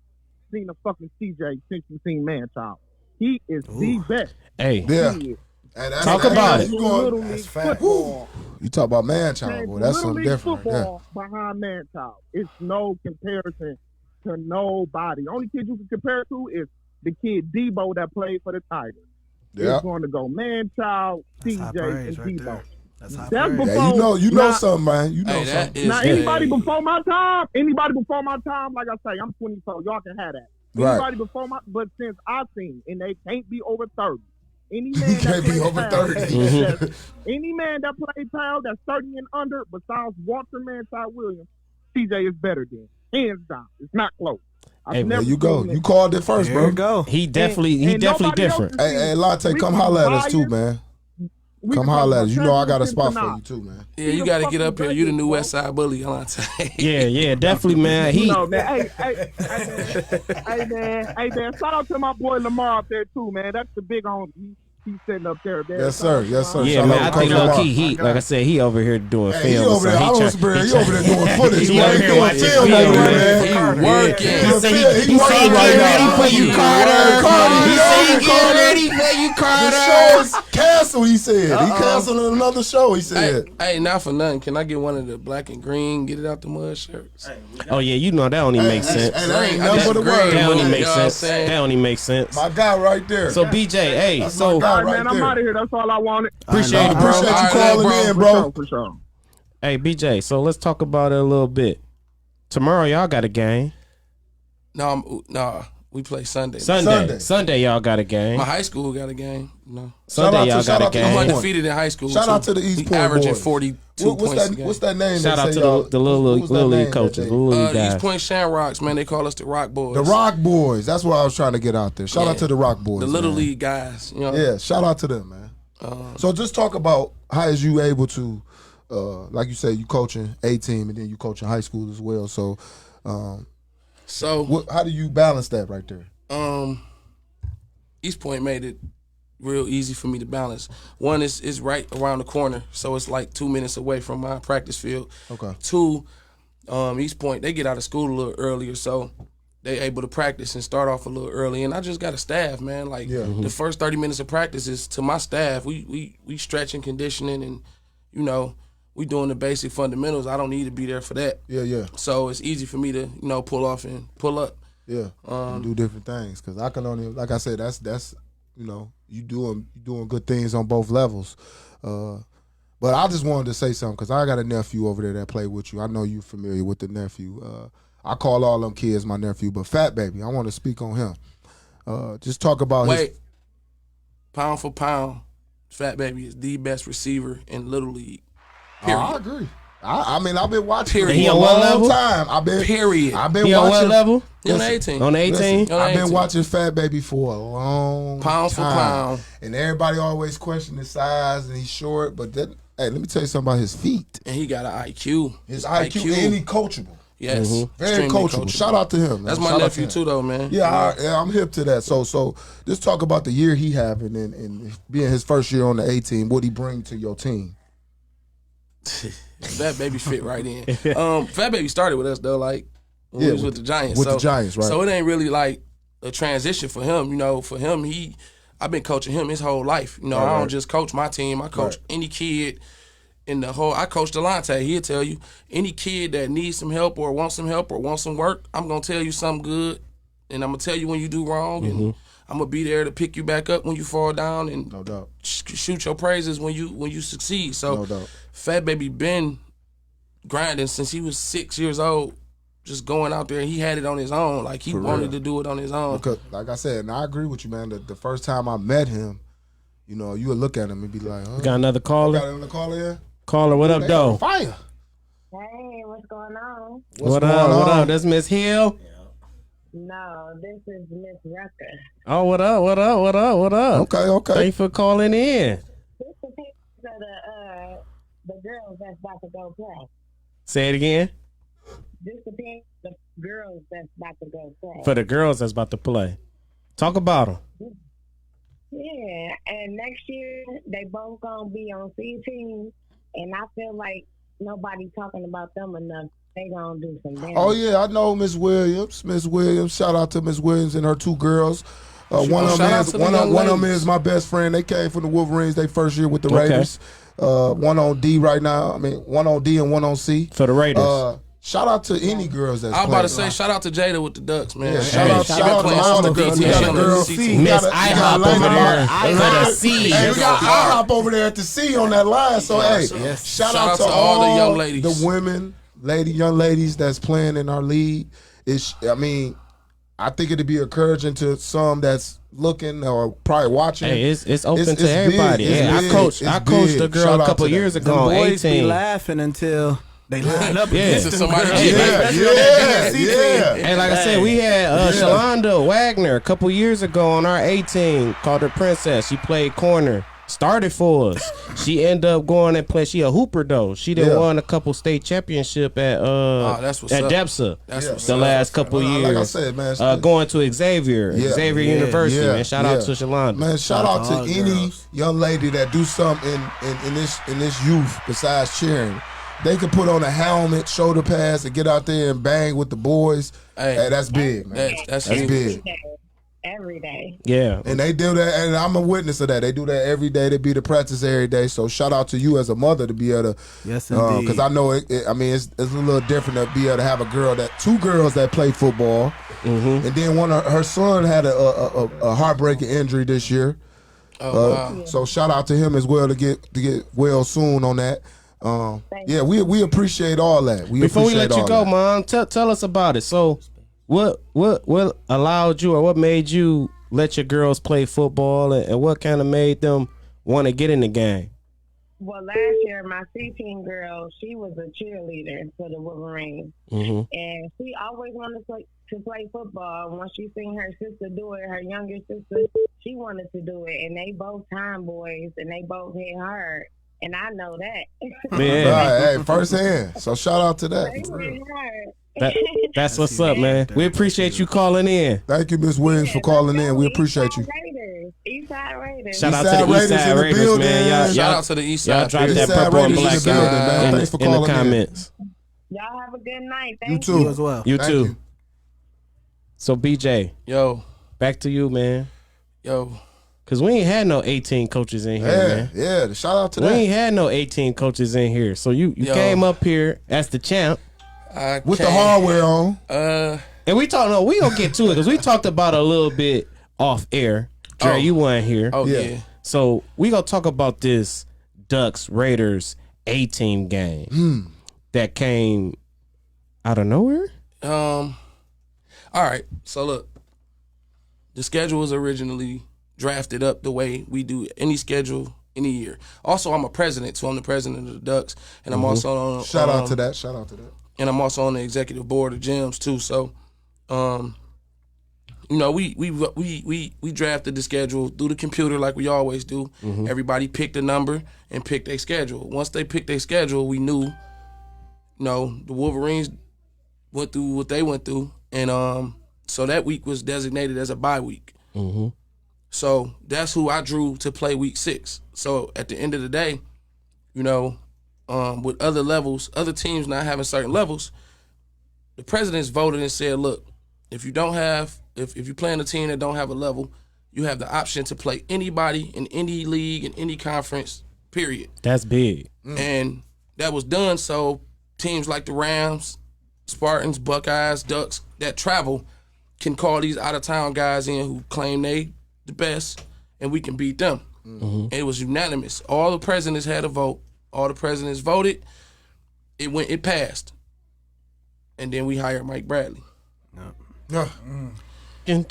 seen a fucking CJ since you've seen Manchild. He is the best. Hey. Yeah. Talk about it. That's fact. You talk about man-child, boy. That's something different. Football behind man-child. It's no comparison to nobody. Only kid you can compare to is the kid Debo that played for the Tigers. Yeah. It's going to go man-child, CJ, and right Debo. there. That's high That's praise. before, you know something, man. You know something. Now, anybody before my time, like I say, I'm 24. Y'all can have that. Right. Anybody before but since I've seen, and they can't be over 30. Any man that can't be played over pound, 30. any man that played pound that's 30 and under, besides Walter Manchild Williams, CJ is better than. Hands down. It's not close. Hey, there you go. You called it first, There bro. you go. He definitely different. Hey, Latte, come holler at us too, man. Come holler at us. You know I got a spot for you too, man. Yeah, you got to get up here. You the new West Side Bully, Alante. Yeah, definitely, man. You know, man. Hey, man. Shout out to my boy Lamar up there too, man. That's the big on. He's sitting up there. Man. Yes, sir. Yeah, Shout man. out I think to low Coach key, he like I said, he over here doing Hey, film. he over there. I don't spare. He over there doing footage. He over here watching film, man. He working. He said he getting ready for you, Carter. He said he getting ready for you, Carter. The show is canceled, he said. He canceled another show, he said. Hey, not for nothing. Can I get one of the black and green, get it out the mud shirts? Oh, yeah, you know that only makes sense. And that ain't nothing but a word. That only You makes know what I'm sense. saying? That only makes sense. My guy right there. So, BJ, hey, That's so my guy All right, right man. I'm there. out of here. That's all I wanted. appreciate it, bro. Appreciate you All right, calling bro. in, bro. For sure. Hey, BJ, so let's talk about it a little bit. Tomorrow, y'all got a game. No, we play Sunday. Sunday, y'all got a game. My high school got a game. No. Sunday, y'all got a I'm game. undefeated in high school. Shout too. out to the East We Point averaging boys. 42 points a game. What's that name? Shout they out say to y'all- the what was that little name league that coaches, they- the little league guys. East Point Shamrocks, man. They call us the Rock Boys. The Rock Boys. That's what I was trying to get out there. Shout out to the Rock Boys. The little man. league guys. You know? Yeah, shout out to them, man. So just talk about how is you able to, like you say, you coaching A team and then you coaching high school as well. So, how do you balance that right there? East Point made it real easy for me to balance. One is right around the corner, so it's like 2 minutes away from my practice field. Okay. Two, East Point, they get out of school a little earlier, so they able to practice and start off a little early. And I just got a staff, man. Like the first 30 minutes of practice is to my staff. We stretching, conditioning, and we doing the basic fundamentals. I don't need to be there for that. Yeah. So it's easy for me to pull off and pull up. Yeah, do different things because I can only, like I said, that's you doing good things on both levels. But I just wanted to say something because I got a nephew over there that played with you. I know you familiar with the nephew. I call all them kids my nephew, but Fat Baby, I want to speak on him. Just talk about his. Pound for pound, Fat Baby is the best receiver in Little League. Period. I agree. I mean, I've been watching Period. him He for a on what long level? time. I've been Period. watching. He on what level? He on the 18. On the 18? Listen, I've been 18. watching Fat Baby for a long Pound for time. pound. And everybody always question his size and he's short, but then, hey, let me tell you something about his feet. And he got an IQ. His IQ and he coachable. Yes. Very Extremely coachable. Shout out to him, man. That's my Shout out nephew to him. too, though, man. Yeah, I'm hip to that. So just talk about the year he having and being his first year on the A team. What he bring to your team? Fat Baby fit right in. Fat Baby started with us though, like when Yeah, he was with the Giants. with the Giants, right. So it ain't really like a transition for him. You know, for him, I've been coaching him his whole life. You know, I don't just coach my team. I coach any kid in the whole. I coach Delonte. He'll tell you any kid that needs some help or wants some work. I'm gonna tell you something good, and I'm gonna tell you when you do wrong, and I'm gonna be there to pick you back up when you fall down, and no doubt shoot your praises when you succeed. So, no doubt. Fat Baby been grinding since he was 6 years old. Just going out there, he had it on his own. Like he wanted to do it on his own. Because, like I said, and I agree with you, man. The first time I met him, you know, you would look at him and be like, Got another caller? Got another caller here? Caller, what up, They though? on fire. Hey, what's going on? What up? That's Miss Hill. No, this is Miss Rucker. Oh, what up? Okay. Thanks for calling in. This is the girls that's about to go play. Say it again. This depends the girls that's about to go play. For the girls that's about to play. Talk about them. Yeah, and next year they both gonna be on C team, and I feel like nobody talking about them enough. They gonna do some damage. Oh yeah, I know Miss Williams. Miss Williams. Shout out to Miss Williams and her two girls. One of them is my best friend. They came from the Wolverines. They first year with the Raiders. One on D right now. I mean, one on D and one on C for the Raiders. Shout out to any girls that's I was playing. about to say, shout out to Jada with the Ducks, man. Yeah, shout out to all the girls. We got a girl C. Miss IHOP over there for the C. Hey, we got IHOP over there at the C on that line. So, shout out to all the young ladies. The women, young ladies that's playing in our league. I think it'd be encouraging to some that's looking or probably watching. Hey, it's open to everybody. I coached a girl a couple years ago on boys 18. be laughing until they line up against somebody. Hey, like I said, we had Shalonda Wagner a couple years ago on our 18, called her Princess. She played corner, started for us. She ended up going and play. She a hooper though. She done won a couple state championship at DEPSA the last couple years. Like I said, man, going to Xavier University. Man, shout out to Shalonda. Man, shout out to any young lady that do something in this youth besides cheering. They could put on a helmet, shoulder pads, and get out there and bang with the boys. Hey, that's big, man. That's big. Every day. Yeah. And they do that, and I'm a witness of that. They do that every day. They be the practice every day. So shout out to you as a mother to be able to. Yes, indeed. Because I know it's a little different to be able to have two girls that play football, and then her son had a heartbreaking injury this year. So shout out to him as well to get well soon on that. We appreciate all that. Before we let you go, Mom, tell us about it. So, what allowed you, or what made you let your girls play football, and what kind of made them want to get in the game? Well, last year my C team girl, she was a cheerleader for the Wolverines, and she always wanted to play football. Once she seen her sister do it, her younger sister, she wanted to do it, and they both tomboys, and they both hit hard. And I know that. Hey, firsthand. So shout out to that. That's what's up, man. We appreciate you calling in. Thank you, Miss Williams, for calling in. We appreciate you. Eastside Raiders. Shout out to the Eastside Raiders, man. Shout out to the Eastside. Y'all drop that purple and black Thanks for calling in the comments. Y'all have a good night. You too. You as well. You too. So BJ, back to you, man. Cause we ain't had no 18 coaches in here, man. Yeah, shout out to we that. We ain't had no 18 coaches in here. So you came up here as the champ. With the hardware on. And we gonna get to it because we talked about it a little bit off air. Dre, you weren't here. Oh yeah. So we gonna talk about this Ducks Raiders A-team game that came out of nowhere. All right. So look, the schedule was originally drafted up the way we do any schedule any year. Also, I'm a president, so I'm the president of the Ducks, and I'm also on. Shout out to that. And I'm also on the executive board of GMYS too. So, we drafted the schedule through the computer like we always do. Everybody picked a number and picked a schedule. Once they picked a schedule, we knew, the Wolverines went through what they went through, and so that week was designated as a bye week. So that's who I drew to play week 6. So at the end of the day, with other levels, other teams not having certain levels, the presidents voted and said, look, if you play in a team that don't have a level, you have the option to play anybody in any league, in any conference, period. That's big. And that was done so teams like the Rams, Spartans, Buckeyes, Ducks that travel can call these out-of-town guys in who claim they the best, and we can beat them. And it was unanimous. All the presidents had a vote. All the presidents voted. It passed. And then we hired Mike Bradley. Yeah. So hey,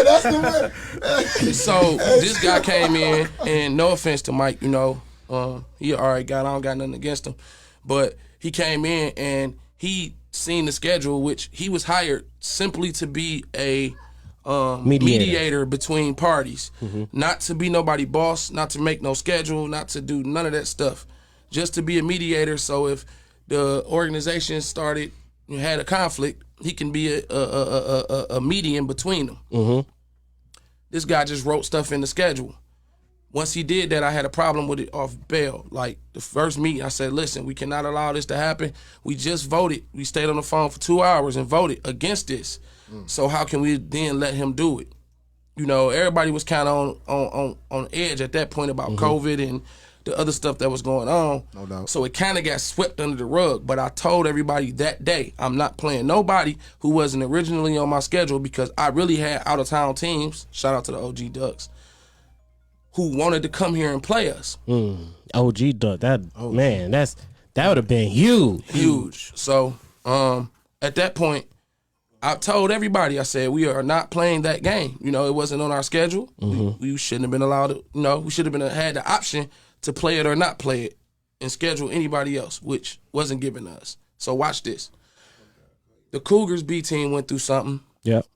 that's the way. So this guy came in, and no offense to Mike, he all right guy. I don't got nothing against him, but he came in and he seen the schedule, which he was hired simply to be a mediator between parties, not to be nobody boss, not to make no schedule, not to do none of that stuff, just to be a mediator. So if the organization had a conflict, he can be a median between them. This guy just wrote stuff in the schedule. Once he did that, I had a problem with it off bail. Like the first meeting, I said, listen, we cannot allow this to happen. We just voted. We stayed on the phone for 2 hours and voted against this. So how can we then let him do it? Everybody was kind of on edge at that point about COVID and the other stuff that was going on. No doubt. So it kind of got swept under the rug. But I told everybody that day, I'm not playing nobody who wasn't originally on my schedule, because I really had out-of-town teams, shout out to the OG Ducks, who wanted to come here and play us. OG Duck, that would have been huge. So at that point, I told everybody, I said, we are not playing that game. It wasn't on our schedule. We shouldn't have been allowed to, we should have had the option to play it or not play it and schedule anybody else, which wasn't given to us. So watch this. The Cougars B team went through something. Yep.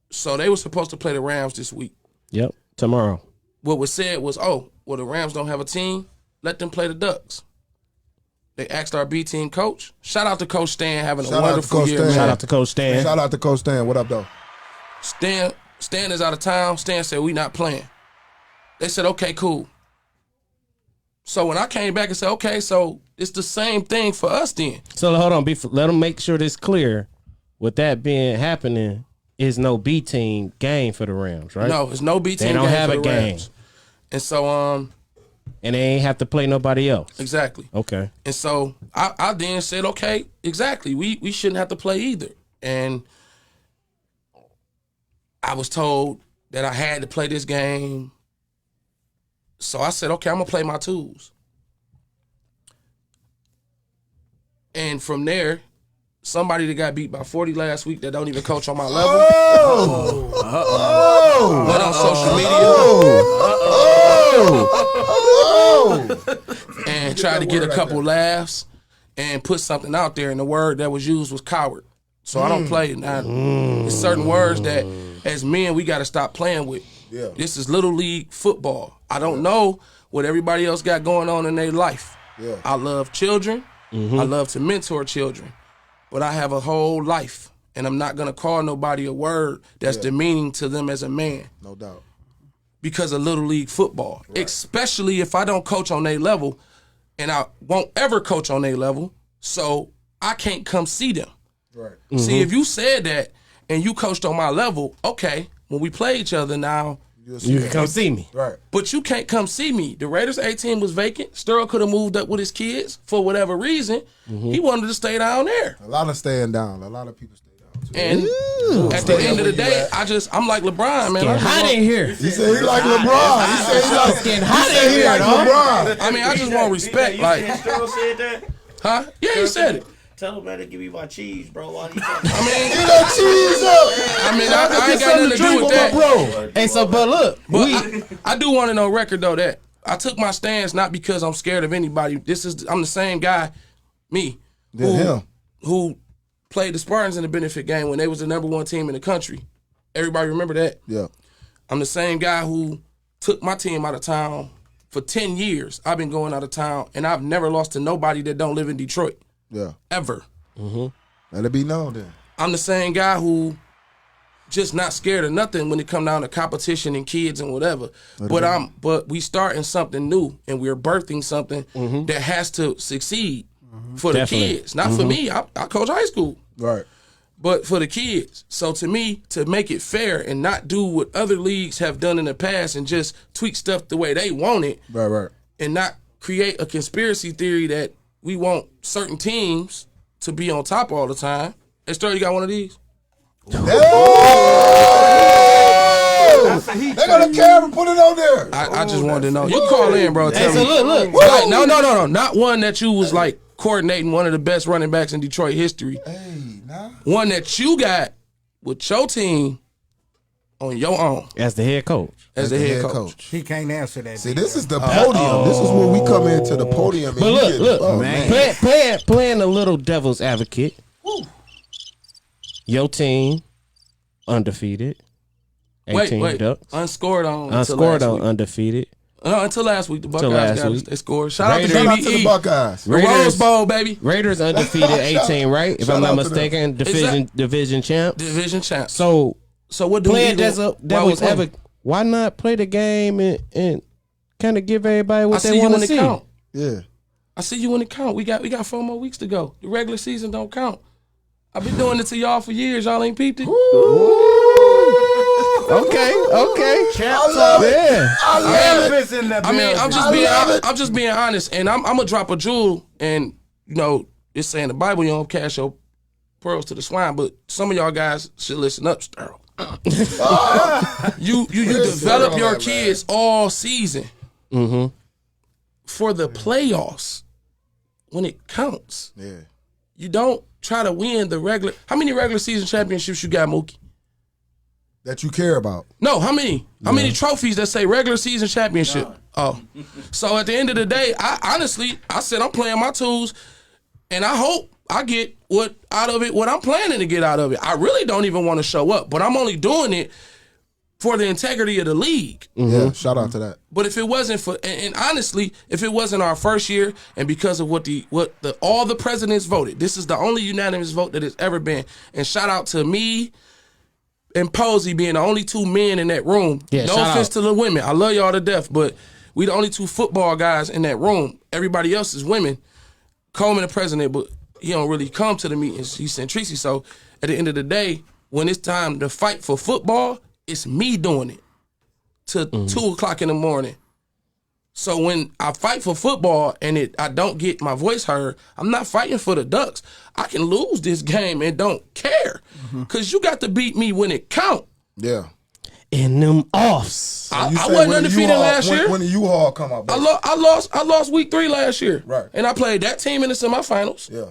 So they were supposed to play the Rams this week. Yep. Tomorrow. What was said was, the Rams don't have a team. Let them play the Ducks. They asked our B team coach. Shout out to Coach Stan having a wonderful year. Shout out to Coach Stan. Shout out to Coach Stan. What up, though? Stan is out of town. Stan said, we not playing. They said, okay, cool. So when I came back and said, okay, so it's the same thing for us then. So hold on, let them make sure this clear. With that being happening, is no B team game for the Rams, right? No, it's no B team. They don't game have for a the game, Rams. And so and they ain't have to play nobody else. Exactly. Okay. And so I then said, okay, exactly. We shouldn't have to play either. And I was told that I had to play this game. So I said, okay, I'm going to play my tools. And from there, somebody that got beat by 40 last week that don't even coach on my level went on social media and tried to get a couple laughs and put something out there, and the word that was used was coward. So I don't play. Now, there's certain words that as men we got to stop playing with. Yeah. This is Little League football. I don't know what everybody else got going on in their life. Yeah. I love children. I love to mentor children. But I have a whole life, and I'm not going to call nobody a word that's demeaning to them as a man. No doubt. Because of Little League football, especially if I don't coach on their level, and I won't ever coach on their level, so I can't come see them. Right. See, if you said that and you coached on my level, okay, when we play each other now, you can come see me. Right. But you can't come see me. The Raiders 18 was vacant. Sturl could have moved up with his kids for whatever reason. He wanted to stay down there. A lot of staying down. A lot of people stay down too. And at the end of the day, I'm like LeBron, man. Getting hot in here. He said he like LeBron. He said he like getting hot in here, like LeBron. I mean, I just want respect. Like, Sturl said that? huh? Yeah, he said it. Tell him to give me my cheese, bro. I mean, Get that cheese up. I mean, I ain't got nothing to do with that. Bro. Hey, so but look, But I do want to know record though that I took my stance not because I'm scared of anybody. I'm the same guy, who played the Spartans in the benefit game when they was the #1 team in the country. Everybody remember that? Yeah. I'm the same guy who took my team out of town for 10 years. I've been going out of town, and I've never lost to nobody that don't live in Detroit. Yeah. Ever. Let it be known then. I'm the same guy who just not scared of nothing when it come down to competition and kids and whatever. But we starting something new and we're birthing something that has to succeed for Definitely. the kids, not for me. I coach high school, Right. but for the kids. So to me, to make it fair and not do what other leagues have done in the past and just tweak stuff the way they want it, Right. and not create a conspiracy theory that we want certain teams to be on top all the time. Hey, Stir, you got one of these? They got a camera, put it on there. I just wanted to know. You call in, bro. Tell me. look. Like, no. Not one that you was like coordinating one of the best running backs in Detroit history. One that you got with your team on your own. As the head coach. As the head coach. He can't answer that. See, this is the podium. This is when we come into the podium. But look, playing a little devil's advocate. Your team undefeated. 18 Wait. Ducks. Unscored on Undefeated. Until last week, the Buckeyes got us. They scored. Shout out to the Buckeyes. The Rose Bowl, baby. Raiders undefeated 18, right? If I'm not mistaken, division champs. Division champs. So what do playing we devil's advocate? Why not play the game and kind of give everybody what they want to see? Count. Yeah. I see you when it count. We got 4 more weeks to go. The regular season don't count. I've been doing it to y'all for years. Y'all ain't peeped it. Okay. I love it. I love it. I mean, I'm just being honest, and I'm gonna drop a jewel. And you know, it's saying the Bible, you don't cast your pearls to the swine, but some of y'all guys should listen up, Sterl. You develop your kids all season for the playoffs when it counts. Yeah. You don't try to win the regular. How many regular season championships you got, Mookie? That you care about. No, how many? How many trophies that say regular season championship? Oh. So at the end of the day, I said I'm playing my tools, and I hope I get what I'm planning to get out of it. I really don't even want to show up, but I'm only doing it for the integrity of the league. Yeah, shout out to that. But if it wasn't for, and honestly, if it wasn't our first year, and because of what all the presidents voted, this is the only unanimous vote that has ever been. And shout out to me and Posey being the only 2 men in that room. Yeah, no offense to the women, I love y'all to death, but we the only 2 football guys in that room. Everybody else is women. Coleman the president, but he don't really come to the meetings. He sent Tracy. So at the end of the day, when it's time to fight for football, it's me doing it till 2:00 in the morning. So when I fight for football and I don't get my voice heard, I'm not fighting for the Ducks. I can lose this game and don't care, because you got to beat me when it count. Yeah. In them offs. I wasn't undefeated last year. When the U-Haul come out, baby. I lost week 3 last year. Right. And I played that team in the semifinals. Yeah.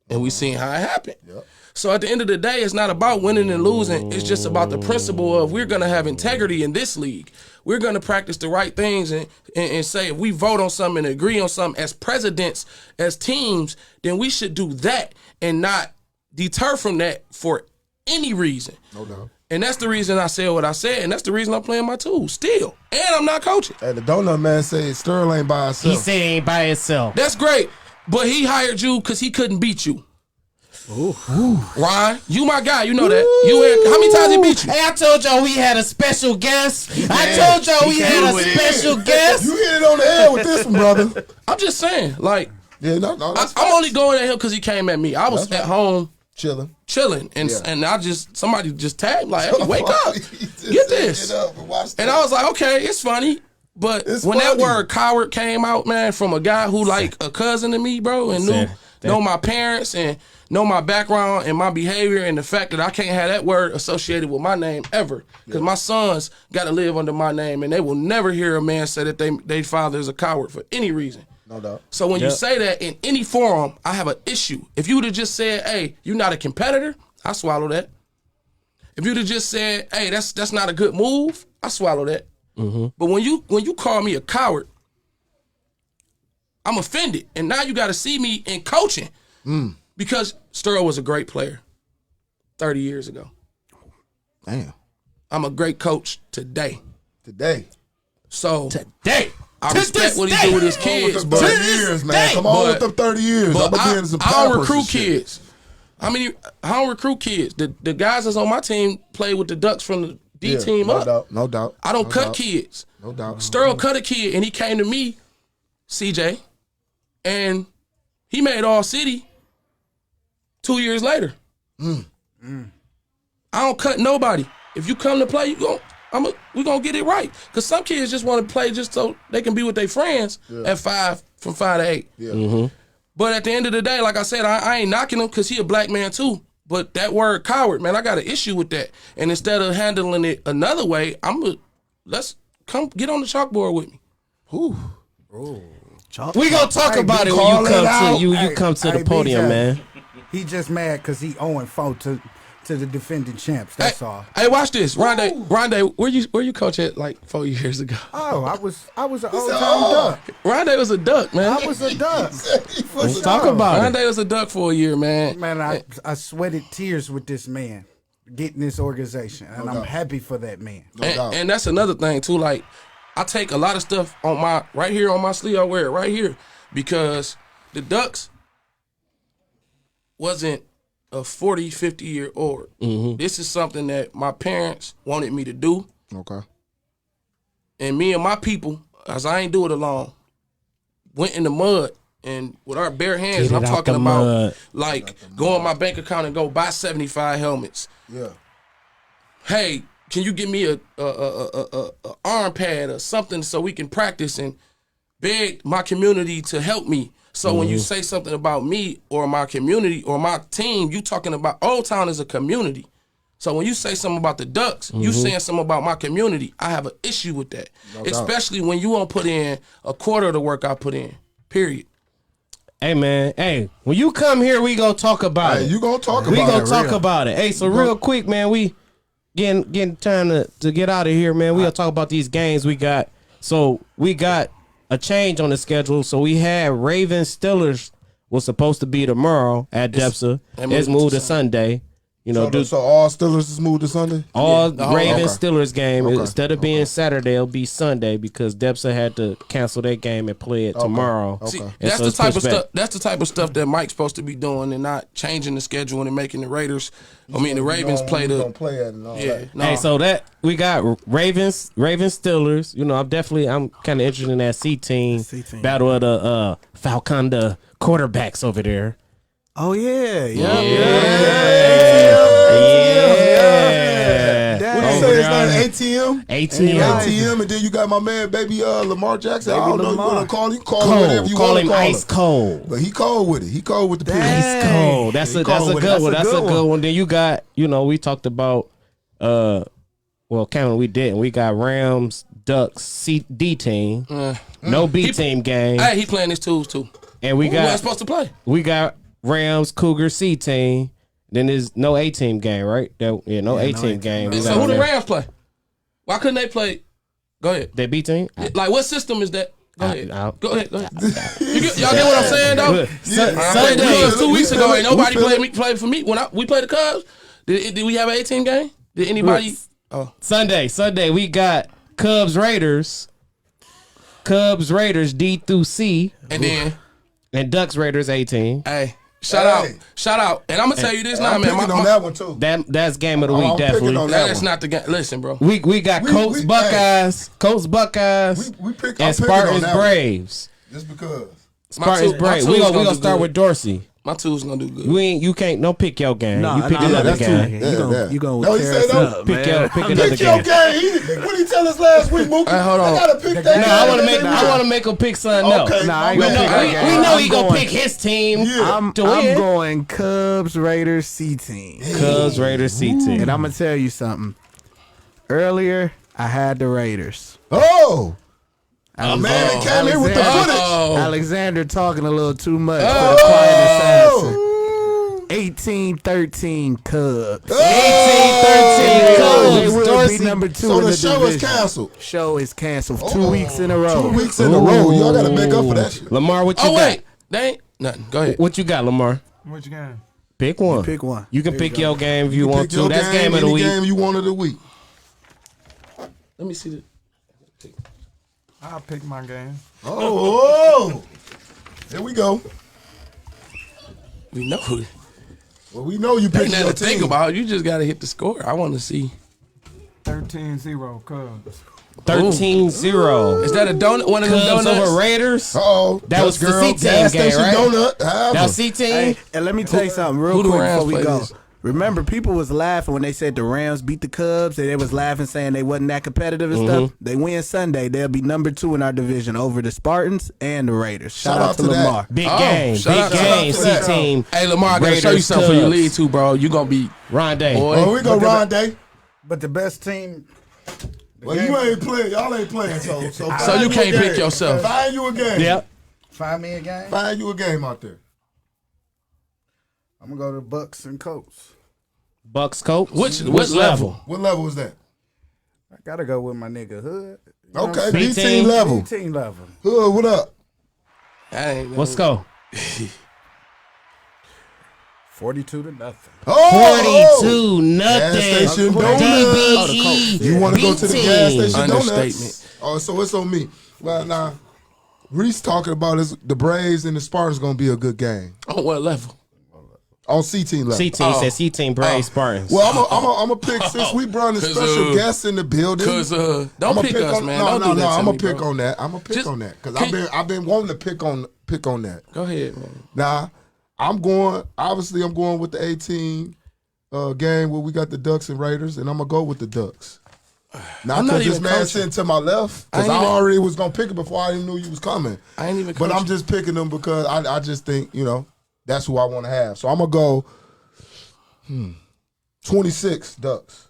And we seen how it happened. Yep. So at the end of the day, it's not about winning and losing. It's just about the principle of we're going to have integrity in this league. We're going to practice the right things and say if we vote on something and agree on something as presidents, as teams, then we should do that and not deter from that for any reason. No doubt. And that's the reason I said what I said, and that's the reason I'm playing my tools still. And I'm not coaching. Hey, the donut man said Sterling ain't by himself. He said he ain't by himself. That's great, but he hired you because he couldn't beat you. Ooh. Ryan, you my guy. You know that. How many times he beat you? Hey, I told y'all we had a special guest. I told y'all we had a special guest. You hit it on the head with this one, brother. I'm just saying, like, yeah, no, I'm only going at him because he came at me. I was at home chilling, and somebody just tagged like, hey, wake up, get this, and I was like, okay, it's funny. But when that word coward came out, man, from a guy who like a cousin to me, bro, and know my parents and know my background and my behavior and the fact that I can't have that word associated with my name ever, because my sons got to live under my name, and they will never hear a man say that their father is a coward for any reason. No doubt. So when you say that in any forum, I have an issue. If you would have just said, hey, you're not a competitor, I swallow that. If you'd have just said, hey, that's not a good move, I swallow that. But when you call me a coward, I'm offended. And now you got to see me in coaching. Because Sterl was a great player 30 years ago. Damn. I'm a great coach today. So today. I respect what he do with his kids. But 30 years, man. Come on with them 30 years. But I don't recruit kids. I don't recruit kids. The guys that's on my team play with the Ducks from the D team no up. Doubt, no doubt. I don't no cut doubt. kids. No doubt. Sterl cut a kid, and he came to me, CJ, and he made All City 2 years later. I don't cut nobody. If you come to play, we gonna get it right. Cause some kids just want to play just so they can be with their friends at 5 from 5 to 8. Yeah. But at the end of the day, like I said, I ain't knocking him because he a black man too. But that word coward, man, I got an issue with that. And instead of handling it another way, let's come get on the chalkboard with me. Whew. We gonna talk about it when you come to the podium, BJ, man. He just mad because he 0-4 to the defending champs. That's all. Hey, watch this, Rondé. Where you coach at like 4 years ago? Oh, I was an old time duck. Rondé was a duck, man. I was a duck. Let's talk about it. Rondé was a duck for a year, man. Man, I sweated tears with this man getting this organization, and I'm happy for that man. And that's another thing too. Like, I take a lot of stuff on right here on my sleeve. I wear it right here because the Ducks wasn't a 40, 50-year-old. This is something that my parents wanted me to do. Okay. And me and my people, as I ain't do it alone, went in the mud and with our bare hands, and I'm talking about like go on my bank account and go buy 75 helmets. Yeah. Hey, can you give me a arm pad or something so we can practice, and beg my community to help me. So when you say something about me or my community or my team, you talking about Old Town as a community. So when you say something about the Ducks, you saying something about my community. I have an issue with that, especially when you won't put in a quarter of the work I put in. Period. Hey man, hey, when you come here, we gonna talk about it. You gonna talk about it. We gonna talk about it. Hey, so real quick, man, we getting time to get out of here, man. We gonna talk about these games we got. So we got a change on the schedule. So we had Ravens Steelers was supposed to be tomorrow at Depsa. It's moved to Sunday. You know, so all Steelers is moved to Sunday? All Ravens Steelers game instead of being Saturday, it'll be Sunday because Depsa had to cancel their game and play it tomorrow. See, that's the type of stuff. That's the type of stuff that Mike's supposed to be doing, and not changing the schedule and making the Ravens play the. Don't play it and all that. Hey, so that we got Ravens Steelers. You know, I'm kind of interested in that C team battle of the Falconda quarterbacks over there. Oh yeah. What you say his name? ATM, and then you got my man, baby Lamar Jackson. I don't know you want to call him. You call him cold. whatever you Call want him to call ice him. cold. But he cold with it. He cold with the period. Ice cold. That's a good one. That's a good one. Then you got, we talked about we didn't. We got Rams, Ducks, D team. No B team game. Hey, he playing his tools too. And we Who got was supposed to play? We got Rams, Cougar, C team. Then there's no A team game, right? No A team game. So who the Rams play? Why couldn't they play? Go ahead. They B team? Like what system is that? Go ahead. Go ahead. Y'all get get what I'm saying though? Sunday. 2 weeks ago, ain't nobody played for me when we played the Cubs. Did we have an 18 game? Did anybody? Oh, Sunday we got Cubs Raiders D through C, and Ducks Raiders 18. Hey. Shout out. And I'm gonna tell you this now, man. On that one too. That's game of the week, definitely. That's not the game. Listen, bro. We got Colts Buckeyes, and Spartans Braves. Just because. Spartans Braves. We gonna start with Dorsey. My two's gonna do good. You can't pick your game. You pick another game. You gonna tear us up, pick man. another Pick your game. game. What did he tell us last week, Mookie? Hold on. I gotta pick that. No, I want to make him pick something else. Okay. Nah, I ain't gonna pick that game. We know he gonna pick his team. I'm going Cubs Raiders C team. Cubs Raiders C team. And I'm gonna tell you something. Earlier, I had the Raiders. Oh. Man, came in with the footage. Alexander talking a little too much for the quiet assassin. 18-13 Cubs. 18-13 Cubs. They will be number 2 so in the the show division. is canceled. Show is canceled 2 weeks in a row. 2 weeks in a row. Y'all gotta make up for that shit. Lamar, what you got? Wait. They ain't nothing. Go ahead. What you got, Lamar? Which game? Pick one. Pick one. You can pick your game if you want Pick your to. That's game of the any week. game you want of the week. Let me see the. I'll pick my game. Oh, here we go. We know. Well, we know you Ain't picking nothing your to think team. about. You just gotta hit the score. I want to see 13-0 Cubs. 13-0. Is that a donut? One of them Cubs donuts? over Raiders. Uh-oh. That was the girl, C team gas game, station right? donut. However. That was C team. Hey, and let me tell you something real who the quick Rams before we play go. this? Remember, people was laughing when they said the Rams beat the Cubs, and they was laughing saying they wasn't that competitive and stuff. They win Sunday. They'll be number 2 in our division over the Spartans and the Raiders. Shout out to Lamar. Big game. shout Big out game. to C that. team. Hey, Lamar, I gotta show you Raiders, something for your Cubs. lead too, bro. You gonna be Rondé. boy. Oh, we go Rondé. But the best team. Well, you ain't playing. Y'all ain't playing. So you can't pick yourself. Find you a game. Yep. Find me a game. Find you a game out there. I'm gonna go to Bucks and Colts. Bucks, Colts. Which What level? What level was that? I gotta go with my nigga Hood. Okay, B B team. team level. Team level. Hood, what up? I ain't Let's go. 42-0. Oh, 42 gas nothing. station donuts. DBE. You want to go to the gas B-team. station Understatement. donuts? Oh, so it's on me. Well, now, Reese talking about is the Braves and the Spartans going to be a good game. On what level? On C team level. C team said C team Braves Spartans. Well, I'm a pick since we brought a 'Cause, special guest in the building. Cause don't I'ma pick us, on, man. No, Don't do that I'm to gonna me, pick bro. on that. I'm gonna pick Just- on that because I've been wanting to pick on that. Go ahead, man. Now, I'm going with the 18 game where we got the Ducks and Raiders, and I'm gonna go with the Ducks. Not I'm not because this even man coaching. sitting to my left, I because ain't I even- already was gonna pick it before I even knew you was coming. I ain't even. But I'm coaching. just picking them because I just think that's who I want to have. So I'm gonna go 26 Ducks.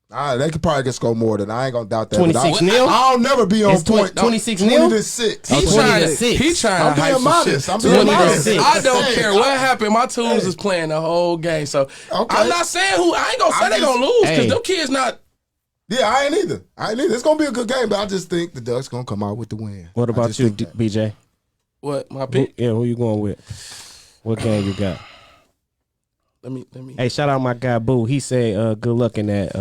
They could probably get score more than I ain't gonna doubt that. 26 nil? I'll never be on It's point. 26 20 nil? to 6. He 20 trying. to 6. He trying I'm to hype being some modest. shit. I'm being 20 to modest. 6. I don't Hey, care what happened. My Tools is playing the whole game, so Okay. I'm not saying who. I ain't gonna say they gonna lose because Hey. them kids not. Yeah, I ain't either. It's gonna be a good game, but I just think the Ducks gonna come out with the win. What I about just you, think that. BJ? What my pick? Who you going with? What game you got? Let me. Hey, shout out my guy Boo. He said good luck in that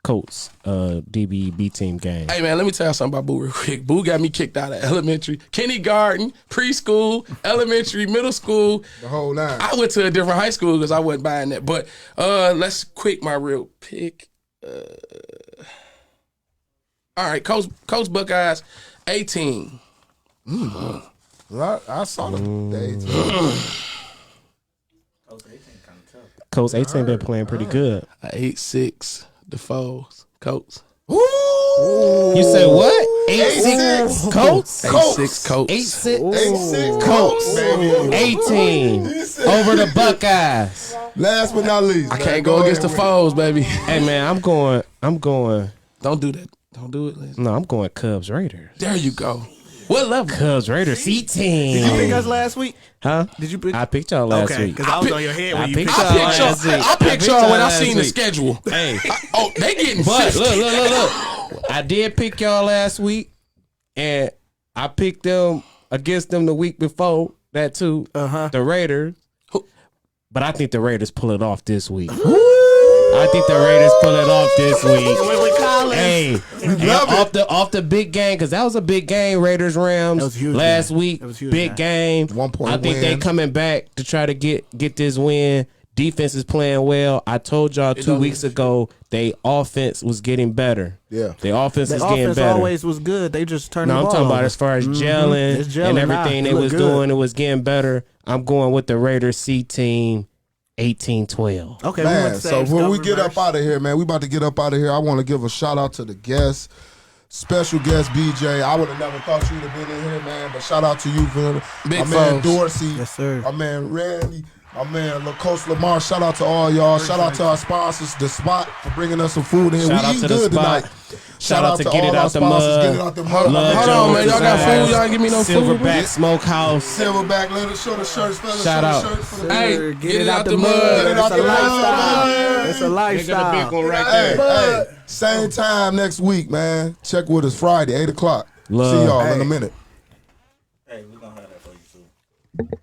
Colts DBB team game. Hey man, let me tell you something about Boo real quick. Boo got me kicked out of elementary, kindergarten, preschool, elementary, middle school. The whole nine. I went to a different high school because I wasn't buying that. But let's quick my real pick. All right, Coach Buckeyes, 18. Well, I saw the 18. Coach 18 been playing pretty good. 8-6, the foes, Colts. You say what? 8-6 Colts? 8-6 Colts. 8-6 Colts, baby. 18 over the Buckeyes. Last but not least, I man, can't go against the ahead foes, baby. Hey man, I'm going. Don't do that. Don't do it. Liz. No, I'm going Cubs Raiders. There you go. What level? Cubs Raiders C team. Did you pick us last week? Huh? Did you pick? I picked y'all last Okay, week. because I was on your head when you picked y'all last week. I picked y'all when I last seen the week. schedule. Hey, They getting but 50. look. I did pick y'all last week, and I picked them against them the week before that too. The Raiders. But I think the Raiders pull it off this week. I think the Raiders pull it off this week. Hey, off the big game, because that was a big game. Raiders Rams That was a huge last game. week. That was a huge Big game. 1 point I think win. they coming back to try to get this win. Defense is playing well. I told y'all 2 weeks ago they offense was getting better. Yeah. The offense The is getting offense better. always was good. They just turned No, the I'm ball talking about over. as far as gelling, It's gelling and now. everything It they look was good. doing. It was getting better. I'm going with the Raiders C team, 18-12. Okay, Man, we so when we get up out of here, man, we about to get up out of here. I want to give a shout out to the guests, special guest BJ. I would have never thought you'd have been in here, man, but shout out to you for Big my man foes. Dorsey, Yes, sir. my man Randy, my man Coach Lamar. Shout out to all y'all. Shout out to our sponsors, The Spot, for bringing us some food in here. Shout We out eat to The good Spot. tonight. Shout out to Get all It our Out the sponsors. Mud. Get It Out the Mud. Hold on, man. Y'all got food? Y'all ain't give me no food. Silverback Smokehouse. Silverback, let us show the shirts, fellas. Shout show out. the shirts for the Hey, Get it out the mud. Get it out It's a the mud, lifestyle. man. It's a lifestyle. Big one right Hey, there. hey, same time next week, man. Check with us Friday, 8 o'clock. Love. See y'all in Hey. a minute. Hey, we're gonna have that for you too.